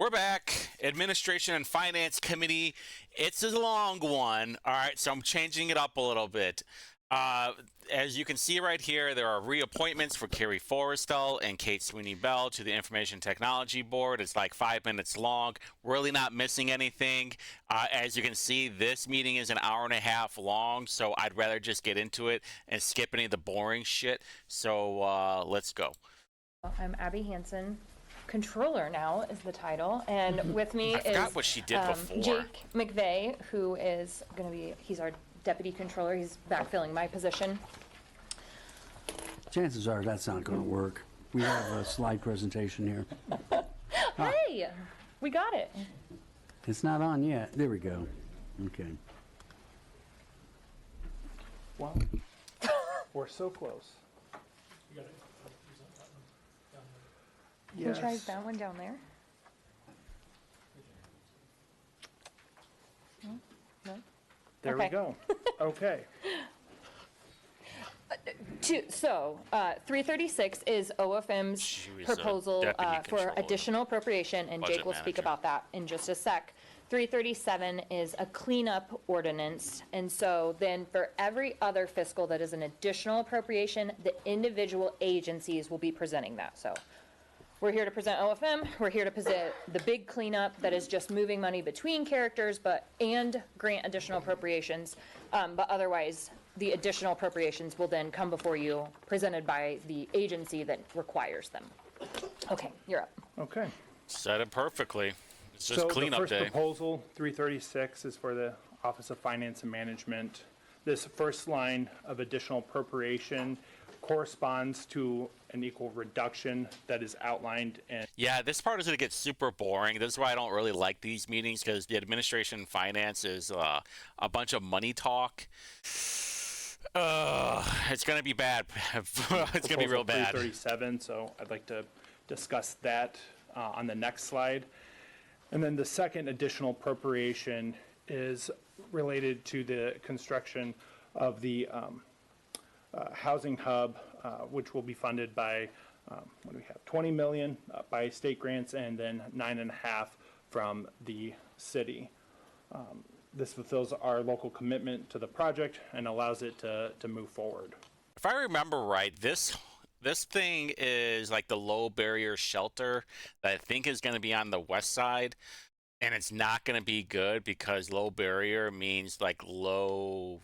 We're back. Administration and Finance Committee. It's a long one. All right, so I'm changing it up a little bit. As you can see right here, there are reappointments for Carrie Forrestal and Kate Sweeney Bell to the Information Technology Board. It's like 5 minutes long. Really not missing anything. As you can see, this meeting is an hour and a half long, so I'd rather just get into it and skip any of the boring shit. So let's go. I'm Abby Hansen. Controller now is the title, and with me I is forgot what she did before. Jake McVeigh, who is going to be, he's our deputy controller. He's backfilling my position. Chances are that's not going to work. We have a slide presentation here. Hey, we got it. It's not on yet. There we go. Okay. Wow. We're so close. Can you try that one down there? No? There Okay. we go. Okay. 336 is OFM's She was a proposal deputy for controller. additional appropriation, and Budget Jake will speak manager. about that in just a sec. 337 is a cleanup ordinance, and so then for every other fiscal that is an additional appropriation, the individual agencies will be presenting that. So we're here to present OFM, we're here to present the big cleanup that is just moving money between characters, and grant additional appropriations. But otherwise, the additional appropriations will then come before you, presented by the agency that requires them. Okay, you're up. Okay. Said it perfectly. It's just So cleanup the first day. proposal, 336, is for the Office of Finance and Management. This first line of additional appropriation corresponds to an equal reduction that is outlined in. Yeah, this part is going to get super boring. This is why I don't really like these meetings, because the administration and finance is a bunch of money talk. It's going to be bad. It's going to be real bad. 337, so I'd like to discuss that on the next slide. And then the second additional appropriation is related to the construction of the housing hub, which will be funded by, what do we have, 20 million by state grants, and then 9.5 from the city. This fulfills our local commitment to the project and allows it to move forward. If I remember right, this thing is like the low barrier shelter that I think is going to be on the west side, and it's not going to be good because low barrier means like low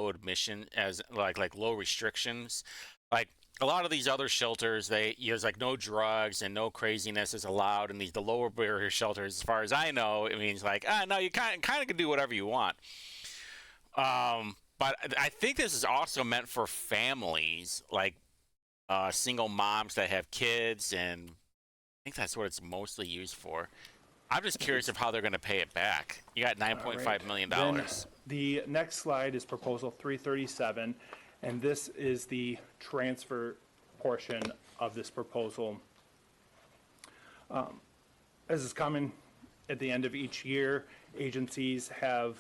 admission, as like low restrictions. Like a lot of these other shelters, there's like no drugs and no craziness is allowed, and the lower barrier shelters, as far as I know, it means like no, you kind of can do whatever you want. But I think this is also meant for families, like single moms that have kids, and I think that's what it's mostly used for. I'm just curious of how they're going to pay it back. You got $9.5 million. Then the next slide is proposal 337, and this is the transfer portion of this proposal. As is common at the end of each year, agencies have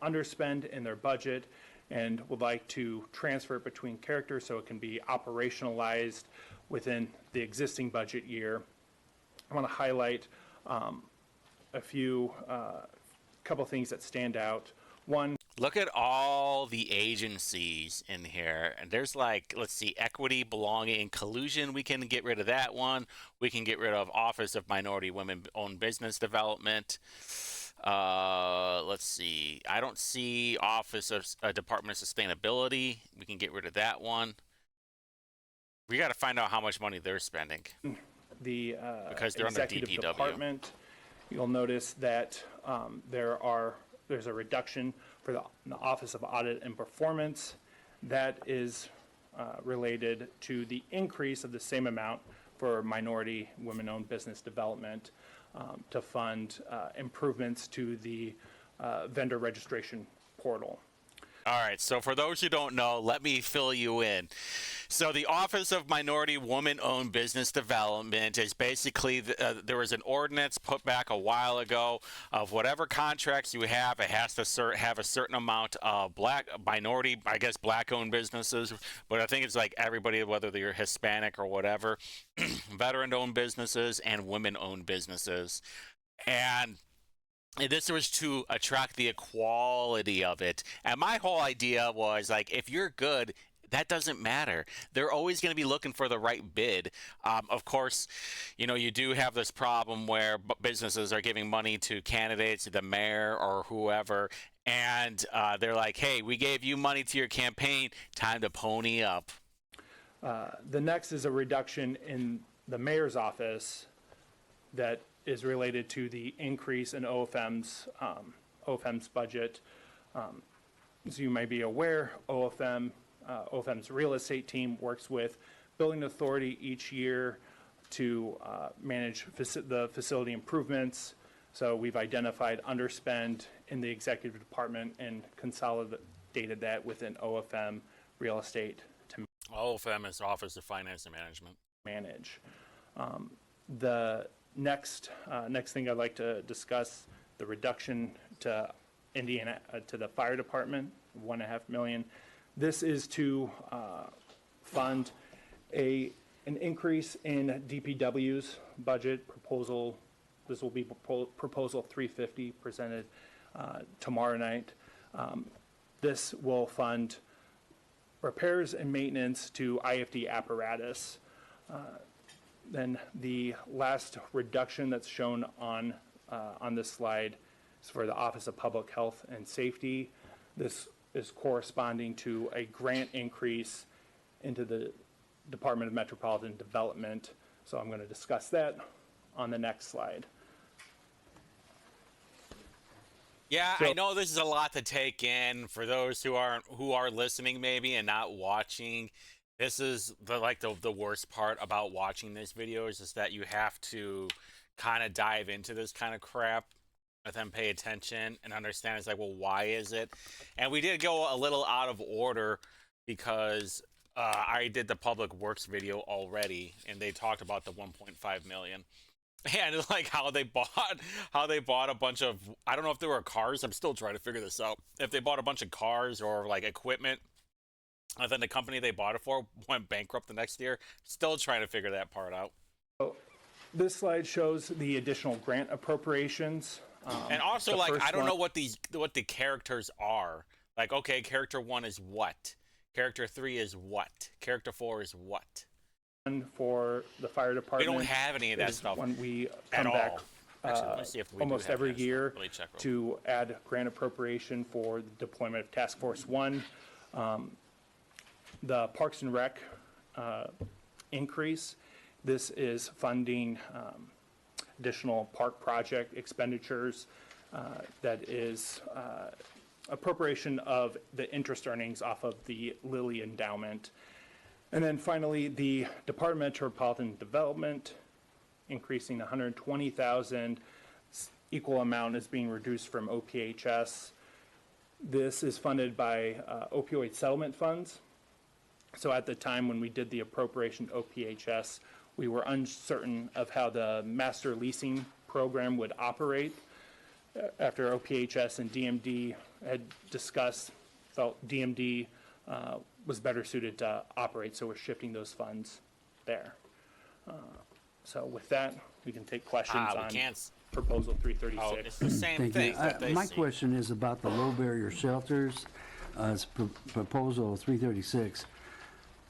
underspent in their budget and would like to transfer it between characters so it can be operationalized within the existing budget year. I want to highlight a few couple things that stand out. One, look at all the agencies in here, and there's like, let's see, equity, belonging, and collusion. We can get rid of that one. We can get rid of Office of Minority Women-Owned Business Development. Let's see, I don't see Office of Department of Sustainability. We can get rid of that one. We got to find out how much money they're spending. The because they're under executive DPW. department, you'll notice that there's a reduction for the Office of Audit and Performance. That is related to the increase of the same amount for minority women-owned business development to fund improvements to the vendor registration portal. All right, so for those who don't know, let me fill you in. So the Office of Minority Woman-Owned Business Development is basically there was an ordinance put back a while ago of whatever contracts you have, it has to have a certain amount of black minority, I guess black-owned businesses, but I think it's like everybody, whether they're Hispanic or whatever, veteran-owned businesses and women-owned businesses, and this was to attract the equality of it. And my whole idea was like, if you're good, that doesn't matter. They're always going to be looking for the right bid. Of course, you do have this problem where businesses are giving money to candidates, the mayor or whoever, and they're like, hey, we gave you money to your campaign, time to pony up. The next is a reduction in the mayor's office that is related to the increase in OFM's budget. As you may be aware, OFM's real estate team works with Building Authority each year to manage the facility improvements. So we've identified underspend in the executive department and consolidated that within OFM real estate to OFM is Office of Finance and Management. manage. The next thing I'd like to discuss, the reduction to to the fire department, $1.5 million. This is to fund an increase in DPW's budget proposal. This will be proposal 350 presented tomorrow night. This will fund repairs and maintenance to IFD apparatus. Then the last reduction that's shown on this slide is for the Office of Public Health and Safety. This is corresponding to a grant increase into the Department of Metropolitan Development. So I'm going to discuss that on the next slide. Yeah, I know this is a lot to take in for those who are listening maybe and not watching. This is the worst part about watching this video is just that you have to kind of dive into this kind of crap and then pay attention and understand. It's like, well, why is it? And we did go a little out of order because I did the Public Works video already, and they talked about the 1.5 million. And like how they bought a bunch of, I don't know if they were cars. I'm still trying to figure this out. If they bought a bunch of cars or like equipment, and then the company they bought it for went bankrupt the next year. Still trying to figure that part out. So this slide shows the additional grant appropriations. And also, like, I don't know what the characters are. Like, okay, character 1 is what? Character 3 is what? Character 4 is what? For the fire department. We don't have any of that stuff when we come back Actually, let me see if we almost do have every that. year Really check real to add grant appropriation for the deployment of Task Force 1. The Parks and Rec increase, this is funding additional park project expenditures. That is appropriation of the interest earnings off of the Lilly Endowment. And then finally, the Department of Metropolitan Development, increasing 120,000. Equal amount is being reduced from OPHS. This is funded by opioid settlement funds. So at the time when we did the appropriation to OPHS, we were uncertain of how the master leasing program would operate. After OPHS and DMD had discussed, felt DMD was better suited to operate, so we're shifting those funds there. So with that, we can take questions on proposal 336. Oh, it's the same Thank thing. you. My question is about the low barrier shelters. It's proposal 336.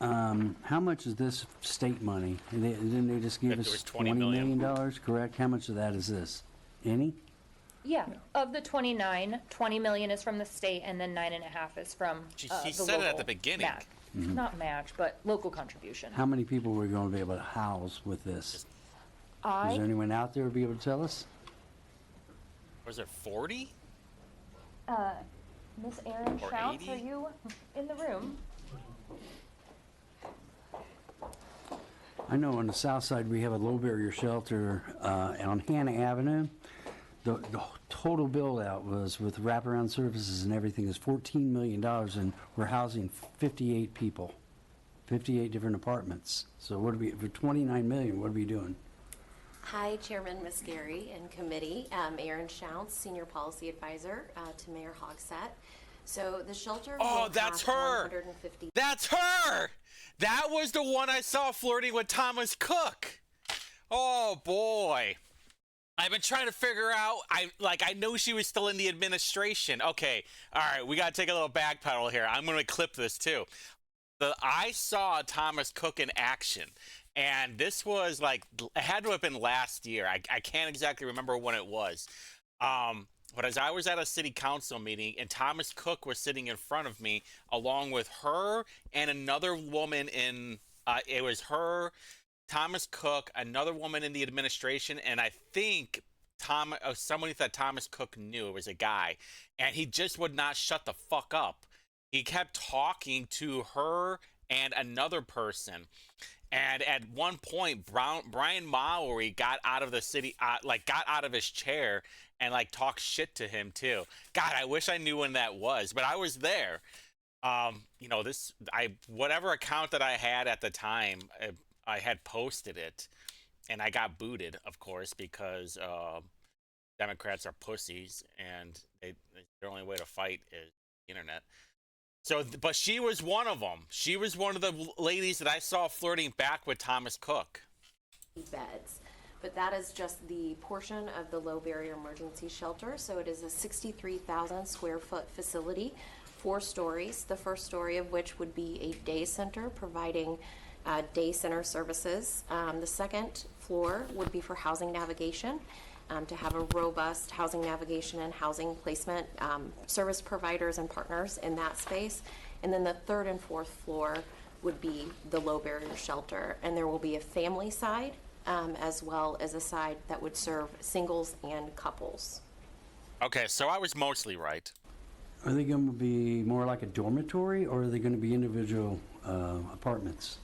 How much is this state money? Didn't they just give us $20 million, correct? How much of that is this? Any? Yeah, of the 29, 20 million is from the state, and then 9.5 is from She the said it at the local beginning. match. Not match, but local contribution. How many people we're going to be able to house with this? Is there I, anyone out there to be able to tell us? Was it 40? Miss Erin Or Shounts, 80? are you in the room? I know on the south side we have a low barrier shelter on Hannah Avenue. the total build out was with wraparound services and everything is $14 million, and we're housing 58 people, 58 different apartments. So what are we, for 29 million, what are we doing? Hi, Chairman Muscari and committee. Erin Shounts, Senior Policy Advisor to Mayor Hogsett. So the shelter Oh, will that's have her. 150. That's her. That was the one I saw flirting with Thomas Cook. Oh boy. I've been trying to figure out. I know she was still in the administration. Okay, all right, we gotta take a little backpedal here. I'm gonna clip this too. I saw Thomas Cook in action, and this was like it had to have been last year. I can't exactly remember when it was. But as I was at a city council meeting, and Thomas Cook was sitting in front of me, along with her and another woman in. It was her. Thomas Cook, another woman in the administration, and I think somebody that Thomas Cook knew. It was a guy, and he just would not shut the fuck up. He kept talking to her and another person, and at one point, Brian Mowry got out of the city, got out of his chair and talked shit to him too. God, I wish I knew when that was, but I was there. Whatever account that I had at the time. I had posted it, and I got booted, of course, because Democrats are pussies, and their only way to fight is the internet. So, but she was one of them. She was one of the ladies that I saw flirting back with Thomas Cook. Beds, but that is just the portion of the low barrier emergency shelter. So it is a 63,000 square foot facility, 4 stories. The first story of which would be a day center providing day center services. The second floor would be for housing navigation, to have a robust housing navigation and housing placement service providers and partners in that space. And then the third and fourth floor would be the low barrier shelter. And there will be a family side as well as a side that would serve singles and couples. Okay, so I was mostly right. Are they going to be more like a dormitory, or are they going to be individual apartments?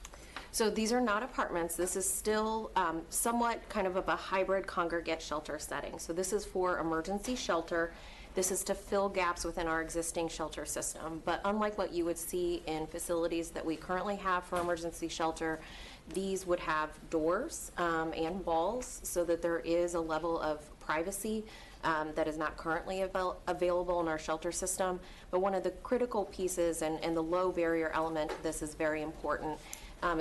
So these are not apartments. This is still somewhat kind of a hybrid congregate shelter setting. So this is for emergency shelter. This is to fill gaps within our existing shelter system. But unlike what you would see in facilities that we currently have for emergency shelter, these would have doors and walls so that there is a level of privacy that is not currently available in our shelter system. But one of the critical pieces and the low barrier element of this is very important.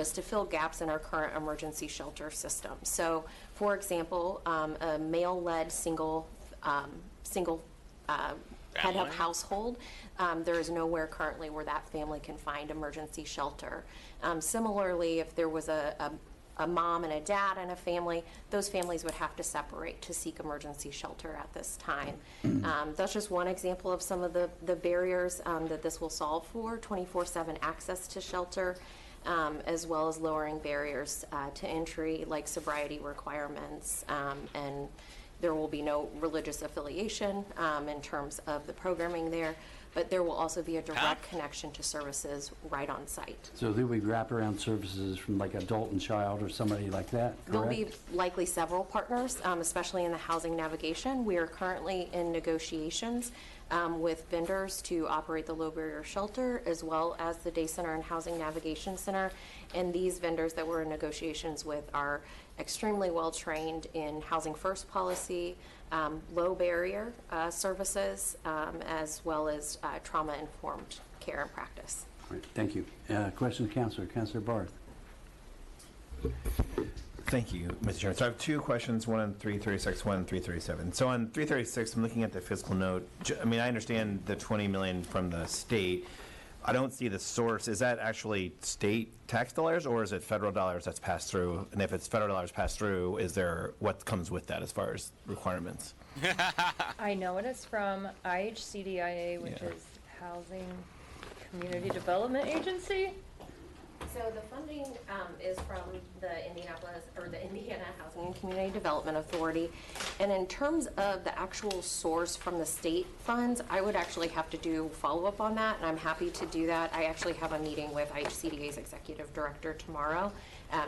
Is to fill gaps in our current emergency shelter system. So, for example, a male-led single head of household, there is nowhere currently where that family can find emergency shelter. Similarly, if there was a mom and a dad in a family, those families would have to separate to seek emergency shelter at this time. That's just one example of some of the barriers that this will solve for: 24/7 access to shelter. As well as lowering barriers to entry, like sobriety requirements, and there will be no religious affiliation in terms of the programming there, but there will also be a direct connection to services right on site. So there will be wraparound services from adult and child or somebody like that, correct? There'll be likely several partners, especially in the housing navigation. We are currently in negotiations with vendors to operate the low barrier shelter as well as the day center and housing navigation center. And these vendors that we're in negotiations with are extremely well trained in housing first policy, low barrier services, as well as trauma informed care and practice. All right, thank you. Question, Councilor Barth. Thank you, Mr. Chairman. So I have 2 questions, one on 336, one on 337. So on 336, I'm looking at the fiscal note. I mean, I understand the $20 million from the state. I don't see the source. Is that actually state tax dollars, or is it federal dollars that's passed through? And if it's federal dollars passed through, is there what comes with that as far as requirements? I know it is from IHCDIA, which is Housing Community Development Agency. So the funding is from the Indianapolis, or the Indiana Housing and Community Development Authority. And in terms of the actual source from the state funds, I would actually have to do follow-up on that, and I'm happy to do that. I actually have a meeting with IHCDA's executive director tomorrow,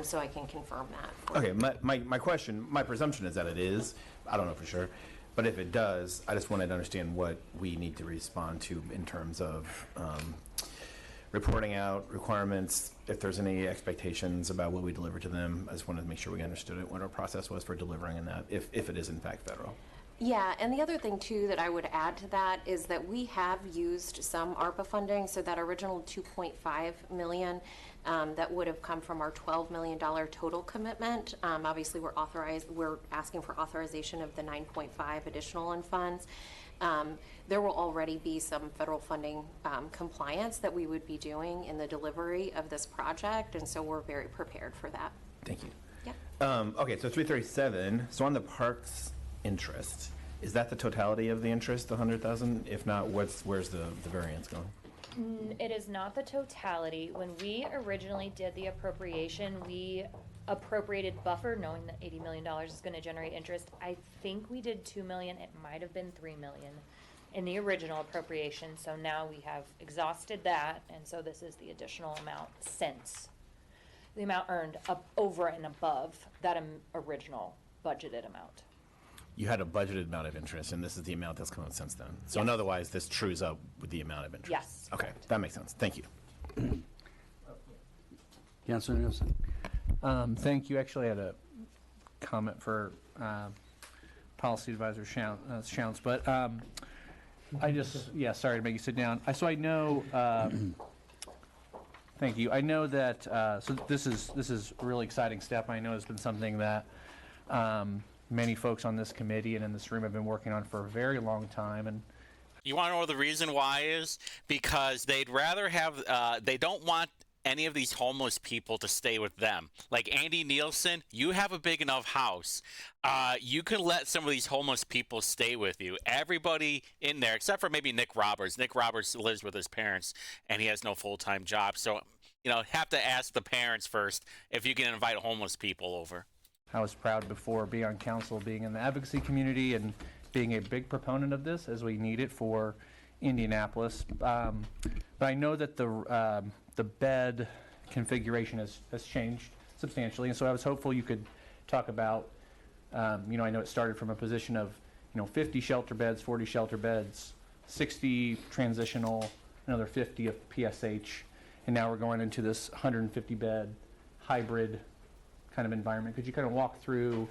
so I can confirm that. Okay, my question, my presumption is that it is. I don't know for sure. But if it does, I just wanted to understand what we need to respond to in terms of reporting out requirements, if there's any expectations about what we deliver to them. I just wanted to make sure we understood it, what our process was for delivering in that, if it is in fact federal. Yeah, and the other thing too that I would add to that is that we have used some ARPA funding, so that original 2.5 million that would have come from our $12 million total commitment. Obviously, we're asking for authorization of the 9.5 additional in funds. There will already be some federal funding compliance that we would be doing in the delivery of this project, and so we're very prepared for that. Thank you. Yeah. Okay, so 337, so on the parks interest, is that the totality of the interest, the 100,000? If not, where's the variance going? It is not the totality. When we originally did the appropriation, we appropriated buffer knowing that $80 million is going to generate interest. I think we did 2 million. It might have been 3 million in the original appropriation. So now we have exhausted that, and so this is the additional amount since the amount earned up over and above that original budgeted amount. You had a budgeted amount of interest, and this is the amount that's come out since then. So Yes. otherwise, this trues up with the amount of interest. Yes, Okay, correct. that makes sense. Thank you. Councilor Nielsen. Thank you. Actually, I had a comment for Policy Advisor Shounts, but I just, sorry to make you sit down. So I know, thank you. I know that, so this is a really exciting step. I know it's been something that many folks on this committee and in this room have been working on for a very long time. And You want to know the reason why is? Because they'd rather have, they don't want any of these homeless people to stay with them. Like Andy Nielsen, you have a big enough house. You can let some of these homeless people stay with you. Everybody in there, except for maybe Nick Roberts. Nick Roberts lives with his parents, and he has no full-time job. So, have to ask the parents first if you can invite homeless people over. I was proud before being on council, being in the advocacy community, and being a big proponent of this as we need it for Indianapolis. But I know that the bed configuration has changed substantially, and so I was hopeful you could talk about, I know it started from a position of, 50 shelter beds, 40 shelter beds, 60 transitional, another 50 of PSH, and now we're going into this 150 bed hybrid kind of environment. Could you kind of walk through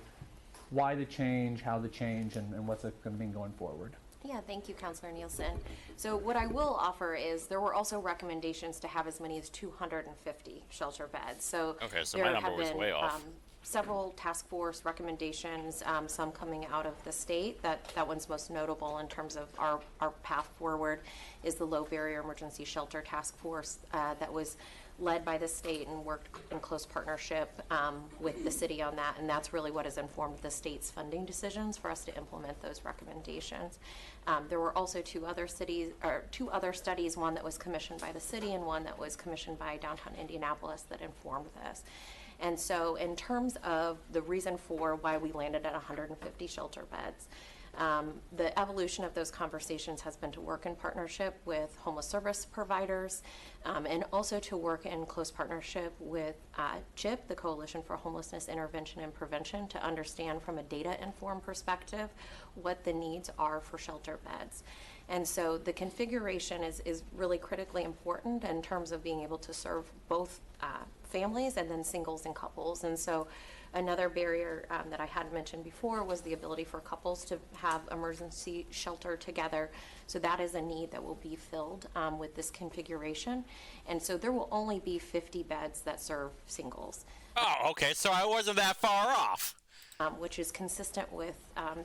why the change, how the change, and what's it going to mean going forward? Yeah, thank you, Councilor Nielsen. So what I will offer is there were also recommendations to have as many as 250 shelter beds. So Okay, so there my number have was been, way off. several task force recommendations, some coming out of the state. That one's most notable in terms of our path forward is the Low Barrier Emergency Shelter Task Force that was led by the state and worked in close partnership with the city on that, and that's really what has informed the state's funding decisions for us to implement those recommendations. There were also two other studies, one that was commissioned by the city and one that was commissioned by Downtown Indianapolis that informed this. And so in terms of the reason for why we landed at 150 shelter beds, the evolution of those conversations has been to work in partnership with homeless service providers and also to work in close partnership with CHIP, the Coalition for Homelessness Intervention and Prevention, to understand from a data-informed perspective what the needs are for shelter beds. And so the configuration is really critically important in terms of being able to serve both families and then singles and couples. And so another barrier that I had mentioned before was the ability for couples to have emergency shelter together. So that is a need that will be filled with this configuration. And so there will only be 50 beds that serve singles. Oh, okay, so I wasn't that far off. Which is consistent with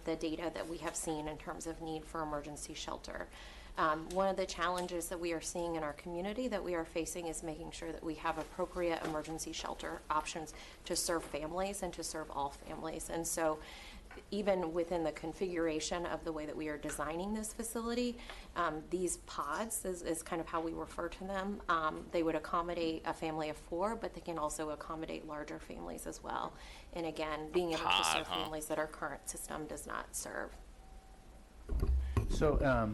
the data that we have seen in terms of need for emergency shelter. One of the challenges that we are seeing in our community that we are facing is making sure that we have appropriate emergency shelter options to serve families and to serve all families. And so even within the configuration of the way that we are designing this facility, these pods is kind of how we refer to them. They would accommodate a family of 4, but they can also accommodate larger families as well. And again, being able to serve families that our current system does not serve. So,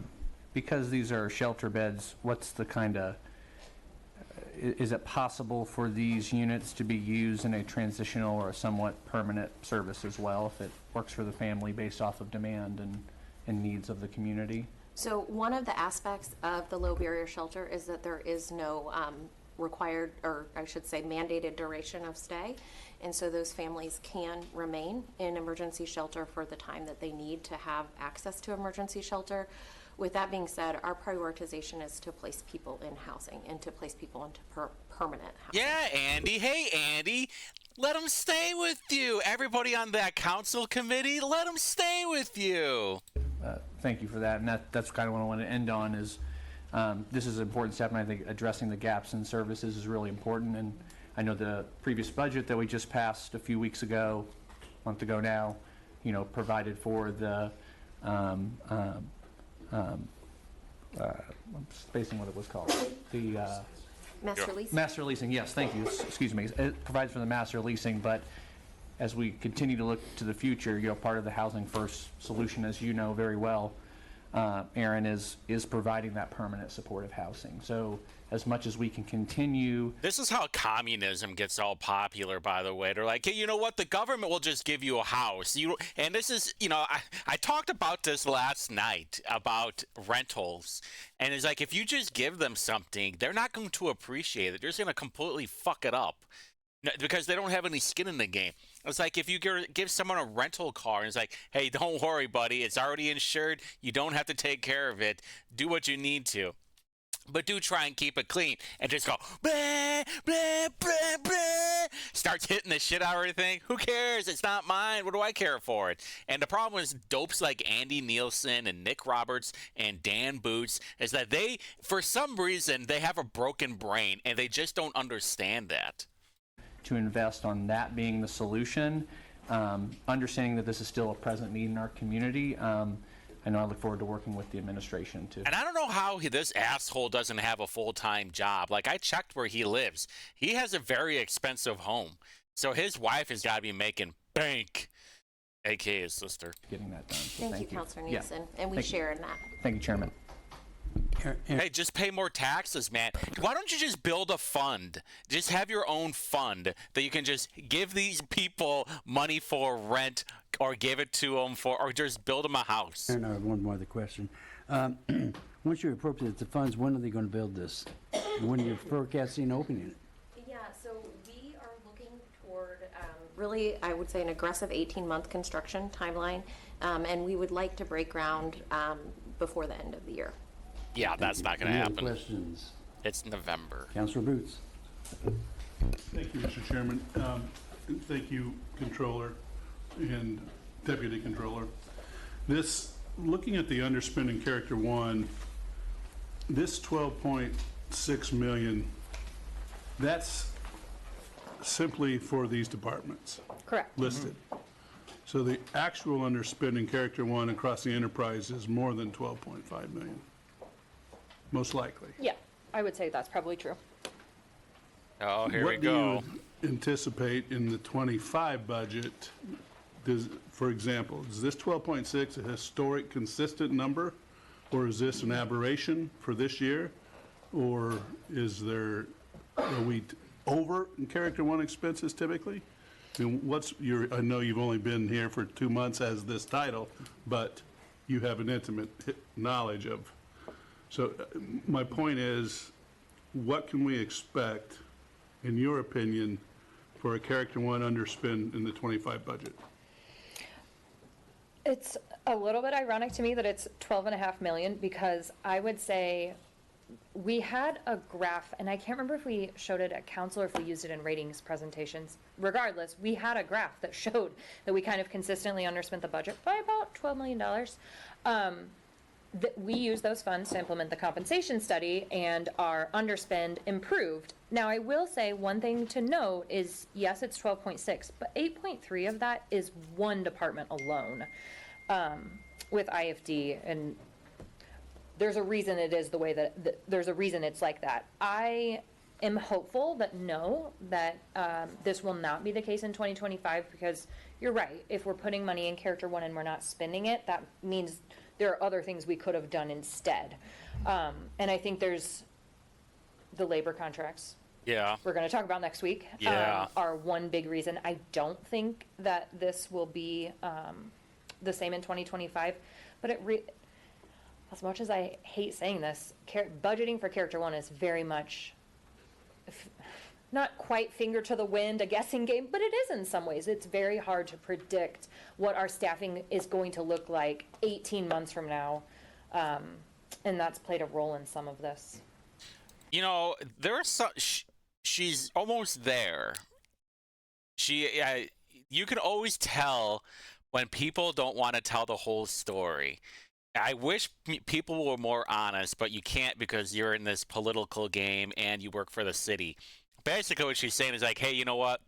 because these are shelter beds, what's the kind of, is it possible for these units to be used in a transitional or a somewhat permanent service as well, if it works for the family based off of demand? And and needs of the community? So one of the aspects of the low barrier shelter is that there is no required, or I should say mandated duration of stay. And so those families can remain in emergency shelter for the time that they need to have access to emergency shelter. With that being said, our prioritization is to place people in housing and to place people into permanent housing. Yeah, Andy. Hey, Andy. Let them stay with you. Everybody on that council committee, let them stay with you. Thank you for that, and that's kind of what I want to end on is this is an important step, and I think addressing the gaps in services is really important. And I know the previous budget that we just passed a few weeks ago, a month ago now, provided for the I'm spacing what it was called. The Master lease? master leasing, yes, thank you. Excuse me. It provides for the master leasing, but as we continue to look to the future, part of the Housing First solution, as you know very well, Aaron, is providing that permanent supportive housing. So as much as we can continue. This is how communism gets all popular, by the way. They're like, hey, you know what? The government will just give you a house. And this is, I talked about this last night about rentals. And it's like, if you just give them something, they're not going to appreciate it. They're just going to completely fuck it up. Because they don't have any skin in the game. It's like if you give someone a rental car and it's like, hey, don't worry, buddy. It's already insured. You don't have to take care of it. Do what you need to. But do try and keep it clean and just go, blah, blah, blah, blah. Starts hitting the shit out of everything. Who cares? It's not mine. What do I care for it? And the problem is dopes like Andy Nielsen and Nick Roberts and Dan Boots is that they, for some reason, they have a broken brain and they just don't understand that. To invest on that being the solution, understanding that this is still a present need in our community. I know I look forward to working with the administration too. And I don't know how this asshole doesn't have a full-time job. Like, I checked where he lives. He has a very expensive home. So his wife has got to be making bank, a.k.a. his sister. Getting that done. So Thank you, Councilor Nielsen, and we share in that. Thank you, Chairman. Hey, just pay more taxes, man. Why don't you just build a fund? Just have your own fund that you can just give these people money for rent or give it to them or just build them a house. And I have one more other question. Once you appropriate the funds, when are they going to build this? When you're forecasting opening it? Yeah, so we are looking toward really, I would say, an aggressive 18-month construction timeline, and we would like to break ground before the end of the year. Yeah, that's not going to Any other happen. questions? It's November. Councilor Boots. Thank you, Mr. Chairman. Thank you, Controller and Deputy Controller. Looking at the underspend in Character 1, this 12.6 million, that's simply for these departments Correct. listed. So the actual underspend in Character 1 across the enterprise is more than 12.5 million, most likely. Yeah, I would say that's probably true. Oh, here we What do go. you anticipate in the 25 budget? For example, is this 12.6 a historic consistent number? Or is this an aberration for this year? Or are we over in Character 1 expenses typically? And I know you've only been here for 2 months as this title, but you have an intimate knowledge of. So my point is, what can we expect, in your opinion, for a Character 1 underspend in the 25 budget? It's a little bit ironic to me that it's 12.5 million because I would say we had a graph, and I can't remember if we showed it at council or if we used it in ratings presentations. Regardless, we had a graph that showed that we kind of consistently underspent the budget by about $12 million. That we used those funds to implement the compensation study, and our underspend improved. Now, I will say one thing to note is, yes, it's 12.6, but 8.3 of that is one department alone with IFD, and there's a reason it is the way that there's a reason it's like that. I am hopeful that this will not be the case in 2025 because you're right. If we're putting money in Character 1 and we're not spending it, that means there are other things we could have done instead. And I think there's the labor contracts. Yeah. We're going to talk about next week. Yeah. Are one big reason. I don't think that this will be the same in 2025, but as much as I hate saying this, budgeting for character one is very much not quite finger to the wind, a guessing game, but it is in some ways. It's very hard to predict what our staffing is going to look like 18 months from now, and that's played a role in some of this. You know, there are some. She's almost there. You can always tell when people don't want to tell the whole story. I wish people were more honest, but you can't because you're in this political game and you work for the city. Basically, what she's saying is like, hey, you know what?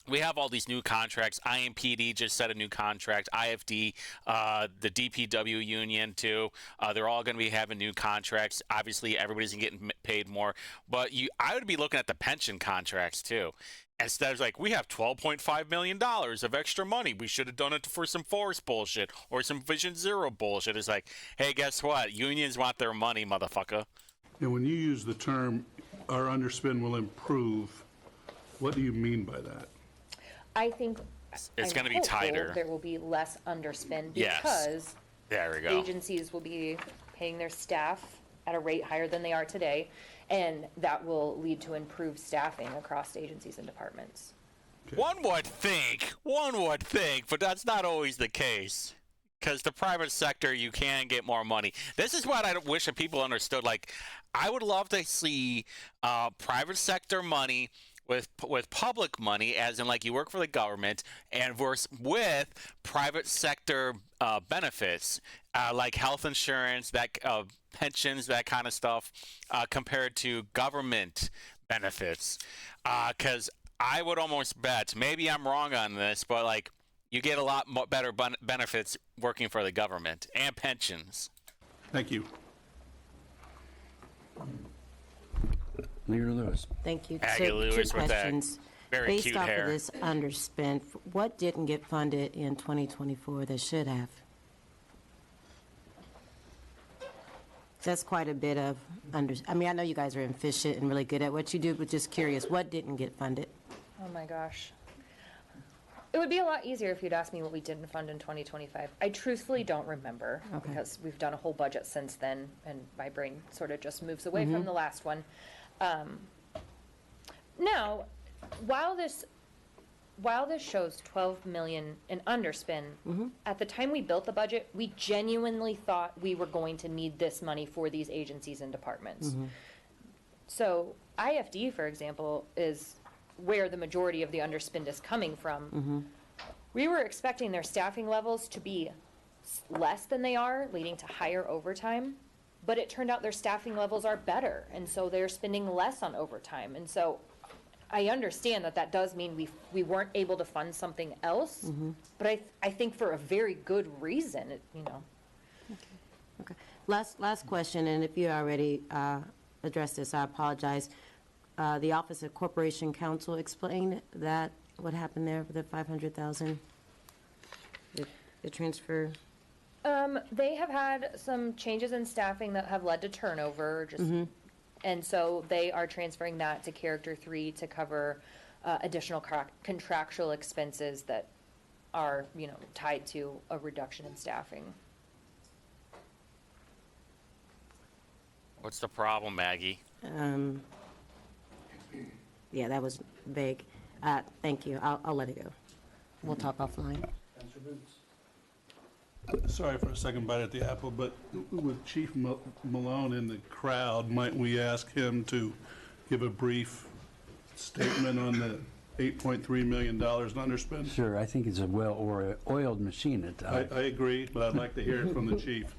We have all these new contracts. IMPD just set a new contract. IFD, the DPW union too. They're all going to be having new contracts. Obviously, everybody's getting paid more. But I would be looking at the pension contracts too. Instead of like, we have $12.5 million of extra money. We should have done it for some forest bullshit or some Vision Zero bullshit. It's like, hey, guess what? Unions want their money, motherfucker. And when you use the term, our underspend will improve, what do you mean by that? I think It's I'm going to be hopeful tighter. There will be less underspend Yes. because There we go. agencies will be paying their staff at a rate higher than they are today, and that will lead to improved staffing across agencies and departments. One would think, but that's not always the case. Because the private sector, you can get more money. This is what I wish that people understood. Like, I would love to see private sector money with public money, as in like you work for the government, and with private sector benefits like health insurance, pensions, that kind of stuff, compared to government benefits. Because I would almost bet, maybe I'm wrong on this, but like you get a lot better benefits working for the government and pensions. Thank you. Leader Lewis. Thank you. Aggie Lewis Two with that questions. very Based cute off hair. of this underspent, what didn't get funded in 2024 that should have? That's quite a bit of I mean, I know you guys are efficient and really good at what you do, but just curious, what didn't get funded? Oh my gosh. It would be a lot easier if you'd asked me what we didn't fund in 2025. I truthfully don't remember Okay. because we've done a whole budget since then, and my brain sort of just moves away from the last one. Now, while this shows 12 million in underspend, at the time we built the budget, we genuinely thought we were going to need this money for these agencies and departments. So IFD, for example, is where the majority of the underspend is coming from. We were expecting their staffing levels to be less than they are, leading to higher overtime, but it turned out their staffing levels are better, and so they're spending less on overtime. And so I understand that does mean we weren't able to fund something else, but I think for a very good reason, Okay. Last question, and if you already addressed this, I apologize. The Office of Corporation Counsel explained that, what happened there with the 500,000? The transfer? They have had some changes in staffing that have led to turnover, and so they are transferring that to Character 3 to cover additional contractual expenses that are, tied to a reduction in staffing. What's the problem, Maggie? Yeah, that was vague. Thank you. I'll let it go. We'll talk offline. Sorry for a second bite at the apple, but with Chief Malone in the crowd, might we ask him to give a brief statement on the $8.3 million in underspend? Sure, I think it's a well-oiled machine at times. I agree, but I'd like to hear it from the chief.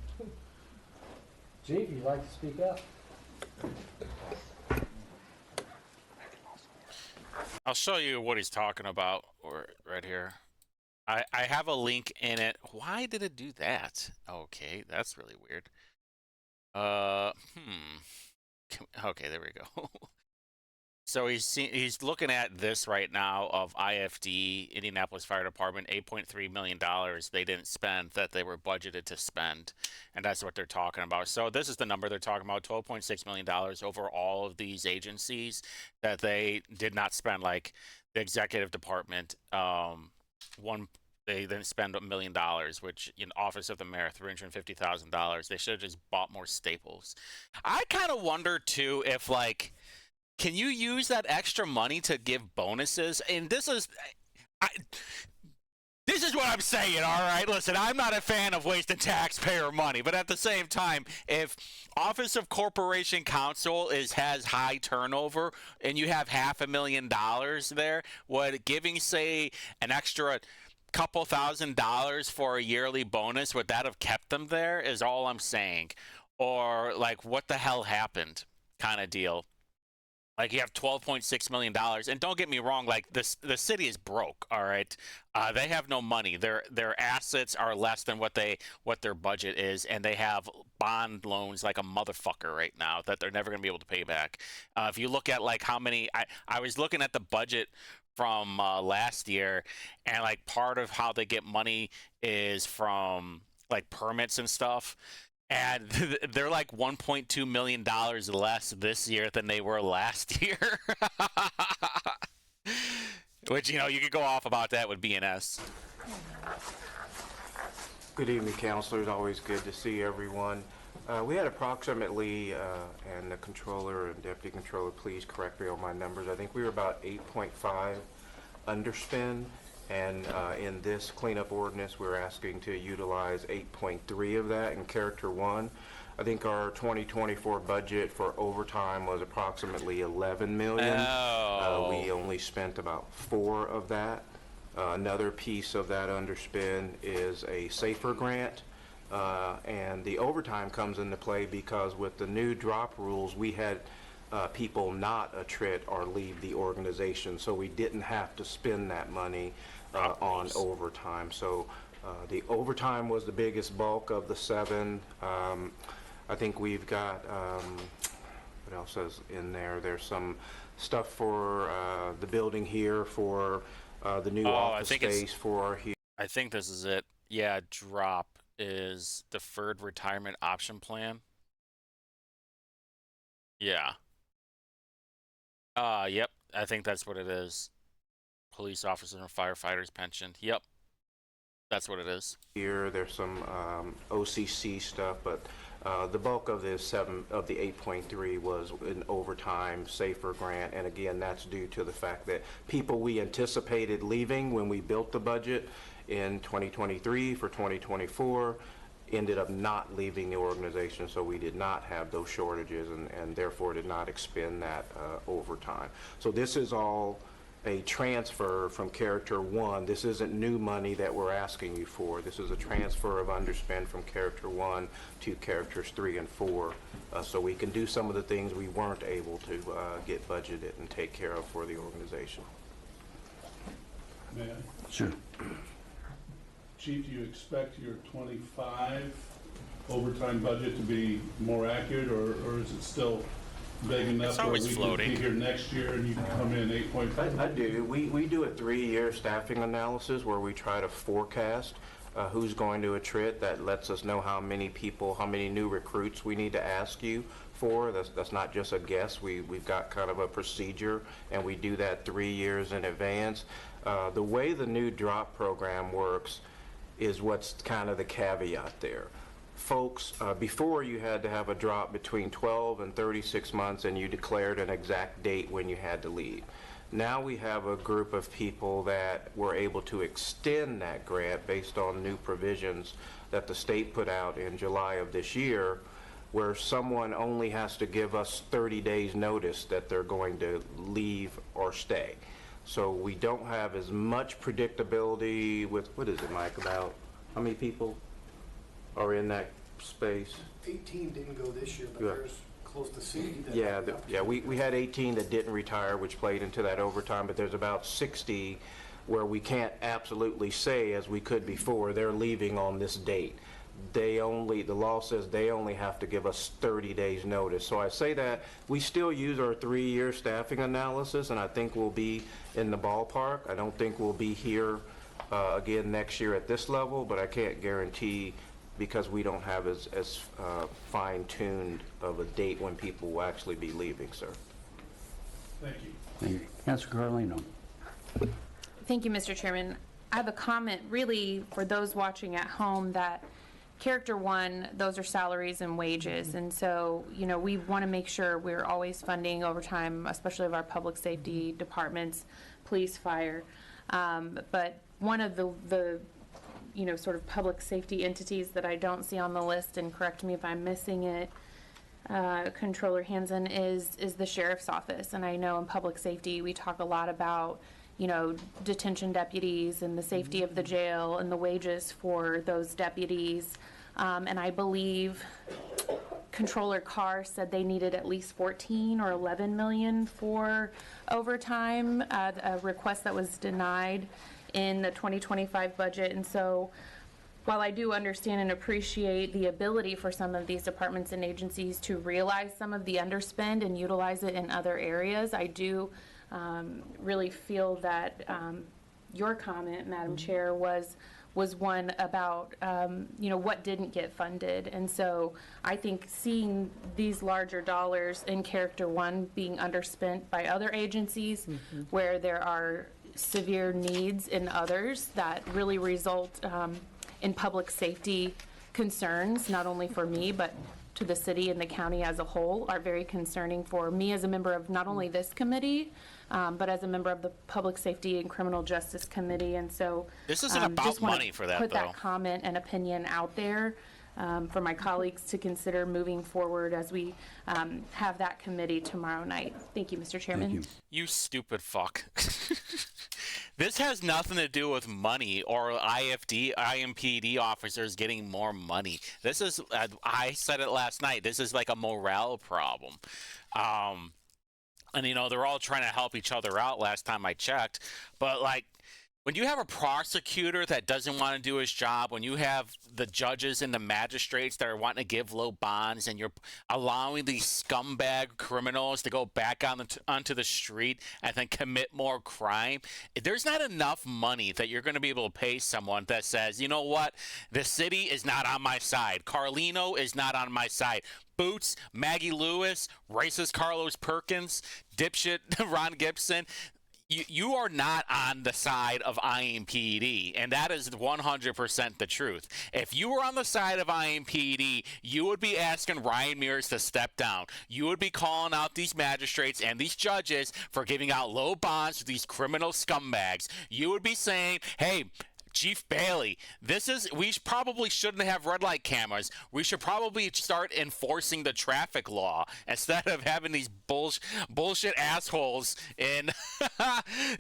Chief, you'd like to speak up? I'll show you what he's talking about right here. I have a link in it. Why did it do that? Okay, that's really weird. Okay, there we go. So he's looking at this right now of IFD, Indianapolis Fire Department, $8.3 million they didn't spend that they were budgeted to spend, and that's what they're talking about. So this is the number they're talking about, $12.6 million over all of these agencies that they did not spend, like the executive department, they then spend $1 million, which in Office of the Mayor, $350,000. They should have just bought more staples. I kind of wonder too if like, can you use that extra money to give bonuses? And this is what I'm saying, all right? Listen, I'm not a fan of wasting taxpayer money, but at the same time, if Office of Corporation Counsel has high turnover and you have $500,000 there, would giving, say, an extra couple $1,000s for a yearly bonus, would that have kept them there, is all I'm saying. Or, like, what the hell happened kind of deal. Like, you have $12.6 million, and don't get me wrong, like, the city is broke, all right? They have no money. Their assets are less than what their budget is, and they have bond loans like a motherfucker right now that they're never going to be able to pay back. If you look at, like, how many... I was looking at the budget from last year, and, like, part of how they get money is from, like, permits and stuff. And they're like $1.2 million less this year than they were last year. Which, you know, you could go off about that with BNS. Good evening, councilors. Always good to see everyone. We had approximately, and the controller and deputy controller, please correct me on my numbers. I think we were about 8.5 underspend. And in this cleanup ordinance, we're asking to utilize 8.3 of that in Character 1. I think our 2024 budget for overtime was approximately 11 million. Oh. We only spent about 4 of that. Another piece of that underspend is a SAFER grant. And the overtime comes into play because with the new drop rules, we had people not attrit or leave the organization. So we didn't have to spend that money on overtime. So the overtime was the biggest bulk of the 7. I think we've got, what else is in there? There's some stuff for the building here, for the new office space for here. I think this is it. Yeah, drop is deferred retirement option plan. Yeah. Yep. I think that's what it is. Police officers and firefighters pension. Yep. That's what it is. Here, there's some OCC stuff, but the bulk of this 7 of the 8.3 was an overtime SAFER grant, and again, that's due to the fact that people we anticipated leaving when we built the budget in 2023 for 2024 ended up not leaving the organization, so we did not have those shortages and therefore did not expend that overtime. So this is all a transfer from Character 1. This isn't new money that we're asking you for. This is a transfer of underspend from Character 1 to Characters 3 and 4, so we can do some of the things we weren't able to get budgeted and take care of for the organization. May I? Sure. Chief, do you expect your 25 overtime budget to be more accurate, or is it still big enough where we can be here next year and you can come in 8.5? I do. We do a 3-year staffing analysis where we try to forecast who's going to attrit. That lets us know how many people, how many new recruits we need to ask you for. That's not just a guess. We've got kind of a procedure, and we do that 3 years in advance. The way the new drop program works is what's kind of the caveat there. Folks, before you had to have a drop between 12 and 36 months and you declared an exact date when you had to leave. Now we have a group of people that were able to extend that grant based on new provisions that the state put out in July of this year, where someone only has to give us 30 days notice that they're going to leave or stay. So we don't have as much predictability with, what is it, Mike, about how many people are in that space? 18 didn't go this year, but Yeah. there's close to 60 that... Yeah, we had 18 that didn't retire, which played into that overtime, but there's about 60 where we can't absolutely say, as we could before, they're leaving on this date. The law says they only have to give us 30 days notice. So I say that we still use our 3-year staffing analysis, and I think we'll be in the ballpark. I don't think we'll be here again next year at this level, but I can't guarantee, because we don't have as fine-tuned of a date when people will actually be leaving, sir. Thank you. Thank you. Councilor Carlino. Thank you, Mr. Chairman. I have a comment really for those watching at home that Character 1, those are salaries and wages. And so, you know, we want to make sure we're always funding overtime, especially of our public safety departments, police, fire. But one of the you know, sort of public safety entities that I don't see on the list, and correct me if I'm missing it, Controller Hansen, is the sheriff's office. And I know in public safety we talk a lot about, you know, detention deputies and the safety of the jail and the wages for those deputies. And I believe Controller Carr said they needed at least 14 or 11 million for overtime, a request that was denied in the 2025 budget. And so while I do understand and appreciate the ability for some of these departments and agencies to realize some of the underspend and utilize it in other areas, I do really feel that your comment, Madam Chair, was one about you know, what didn't get funded. And so I think seeing these larger dollars in Character 1 being underspent by other agencies where there are severe needs in others that really result in public safety concerns, not only for me, but to the city and the county as a whole, are very concerning for me as a member of not only this committee, but as a member of the Public Safety and Criminal Justice Committee. And so This isn't about just wanna money for that, put though. that comment and opinion out there for my colleagues to consider moving forward as we have that committee tomorrow night. Thank you, Mr. Chairman. Thank you. You stupid fuck. This has nothing to do with money or IMPD officers getting more money. This is, I said it last night, this is like a morale problem. And, you know, they're all trying to help each other out last time I checked. But, like, when you have a prosecutor that doesn't want to do his job, when you have the judges and the magistrates that are wanting to give low bonds, and you're allowing these scumbag criminals to go back onto the street and then commit more crime, there's not enough money that you're going to be able to pay someone that says, you know what, the city is not on my side. Carlino is not on my side. Boots, Maggie Lewis, racist Carlos Perkins, dipshit Ron Gibson. You are not on the side of IMPD, and that is 100% the truth. If you were on the side of IMPD, you would be asking Ryan Mears to step down. You would be calling out these magistrates and these judges for giving out low bonds to these criminal scumbags. You would be saying, hey, Chief Bailey, we probably shouldn't have red light cameras. We should probably start enforcing the traffic law instead of having these bullshit assholes in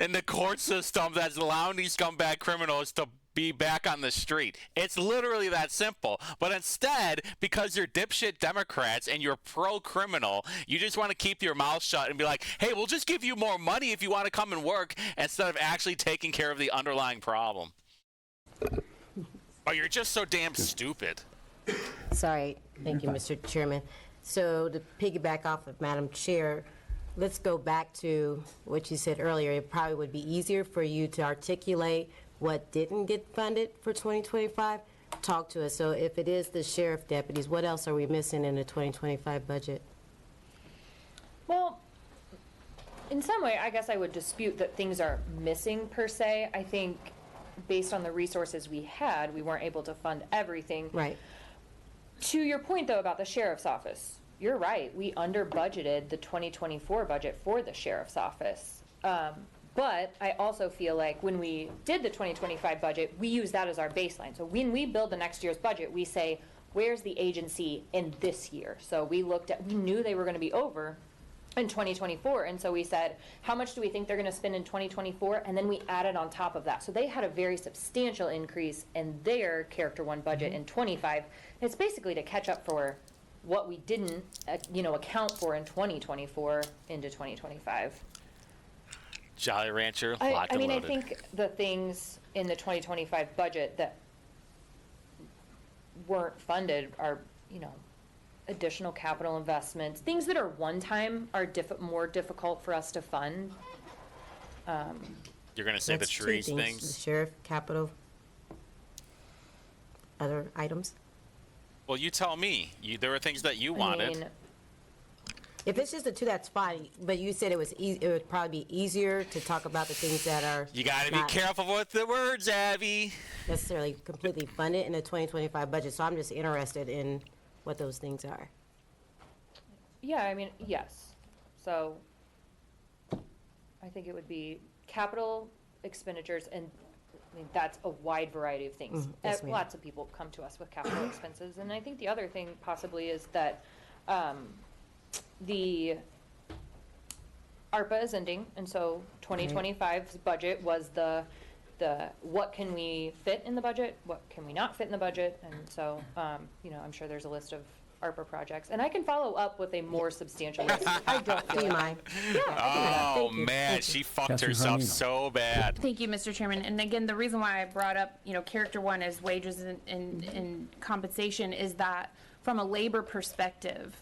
in the court system that's allowing these scumbag criminals to be back on the street. It's literally that simple. But instead, because you're dipshit Democrats and you're pro-criminal, you just want to keep your mouth shut and be like, hey, we'll just give you more money if you want to come and work, instead of actually taking care of the underlying problem. Oh, you're just so damn stupid. Sorry, thank you, Mr. Chairman. So to piggyback off of Madam Chair, let's go back to what you said earlier. It probably would be easier for you to articulate what didn't get funded for 2025. Talk to us. So if it is the sheriff deputies, what else are we missing in the 2025 budget? Well, in some way, I guess I would dispute that things are missing per se. I think based on the resources we had, we weren't able to fund everything. Right. To your point, though, about the sheriff's office, you're right. We under budgeted the 2024 budget for the sheriff's office. But I also feel like when we did the 2025 budget, we use that as our baseline. So when we build the next year's budget, we say, where's the agency in this year? So we knew they were going to be over in 2024, and so we said, how much do we think they're going to spend in 2024? And then we added on top of that. So they had a very substantial increase in their Character 1 budget in 25. It's basically to catch up for what we didn't account for in 2024 into 2025. Jolly Rancher, I locked and mean, loaded. I think the things in the 2025 budget that weren't funded are, additional capital investments. Things that are one-time are more difficult for us to fund. You're going to say That's the two trees things. things? The sheriff, capital, other items? Well, you tell me. There were things that you I wanted. mean, If it's just the two, that's fine, but you said it was it would probably be easier to talk about the things that are You got to be not careful with the words, Abby. necessarily completely funded in the 2025 budget, so I'm just interested in what those things are. Yeah, I mean, yes. So I think it would be capital expenditures, and I mean, that's a wide variety of things. yes, ma'am. Lots of people come to us with capital expenses, and I think the other thing possibly is that the ARPA is ending, and so 2025's budget was the what can we fit in the budget, what can we not fit in the budget, and so, you know, I'm sure there's a list of ARPA projects, and I can follow up with a more substantial list. I don't Do feel you like. mind? Oh, man, she fucked Councilor herself Zunino. so bad. Thank you, Mr. Chairman. And again, the reason why I brought up, you know, character one as wages and compensation is that from a labor perspective,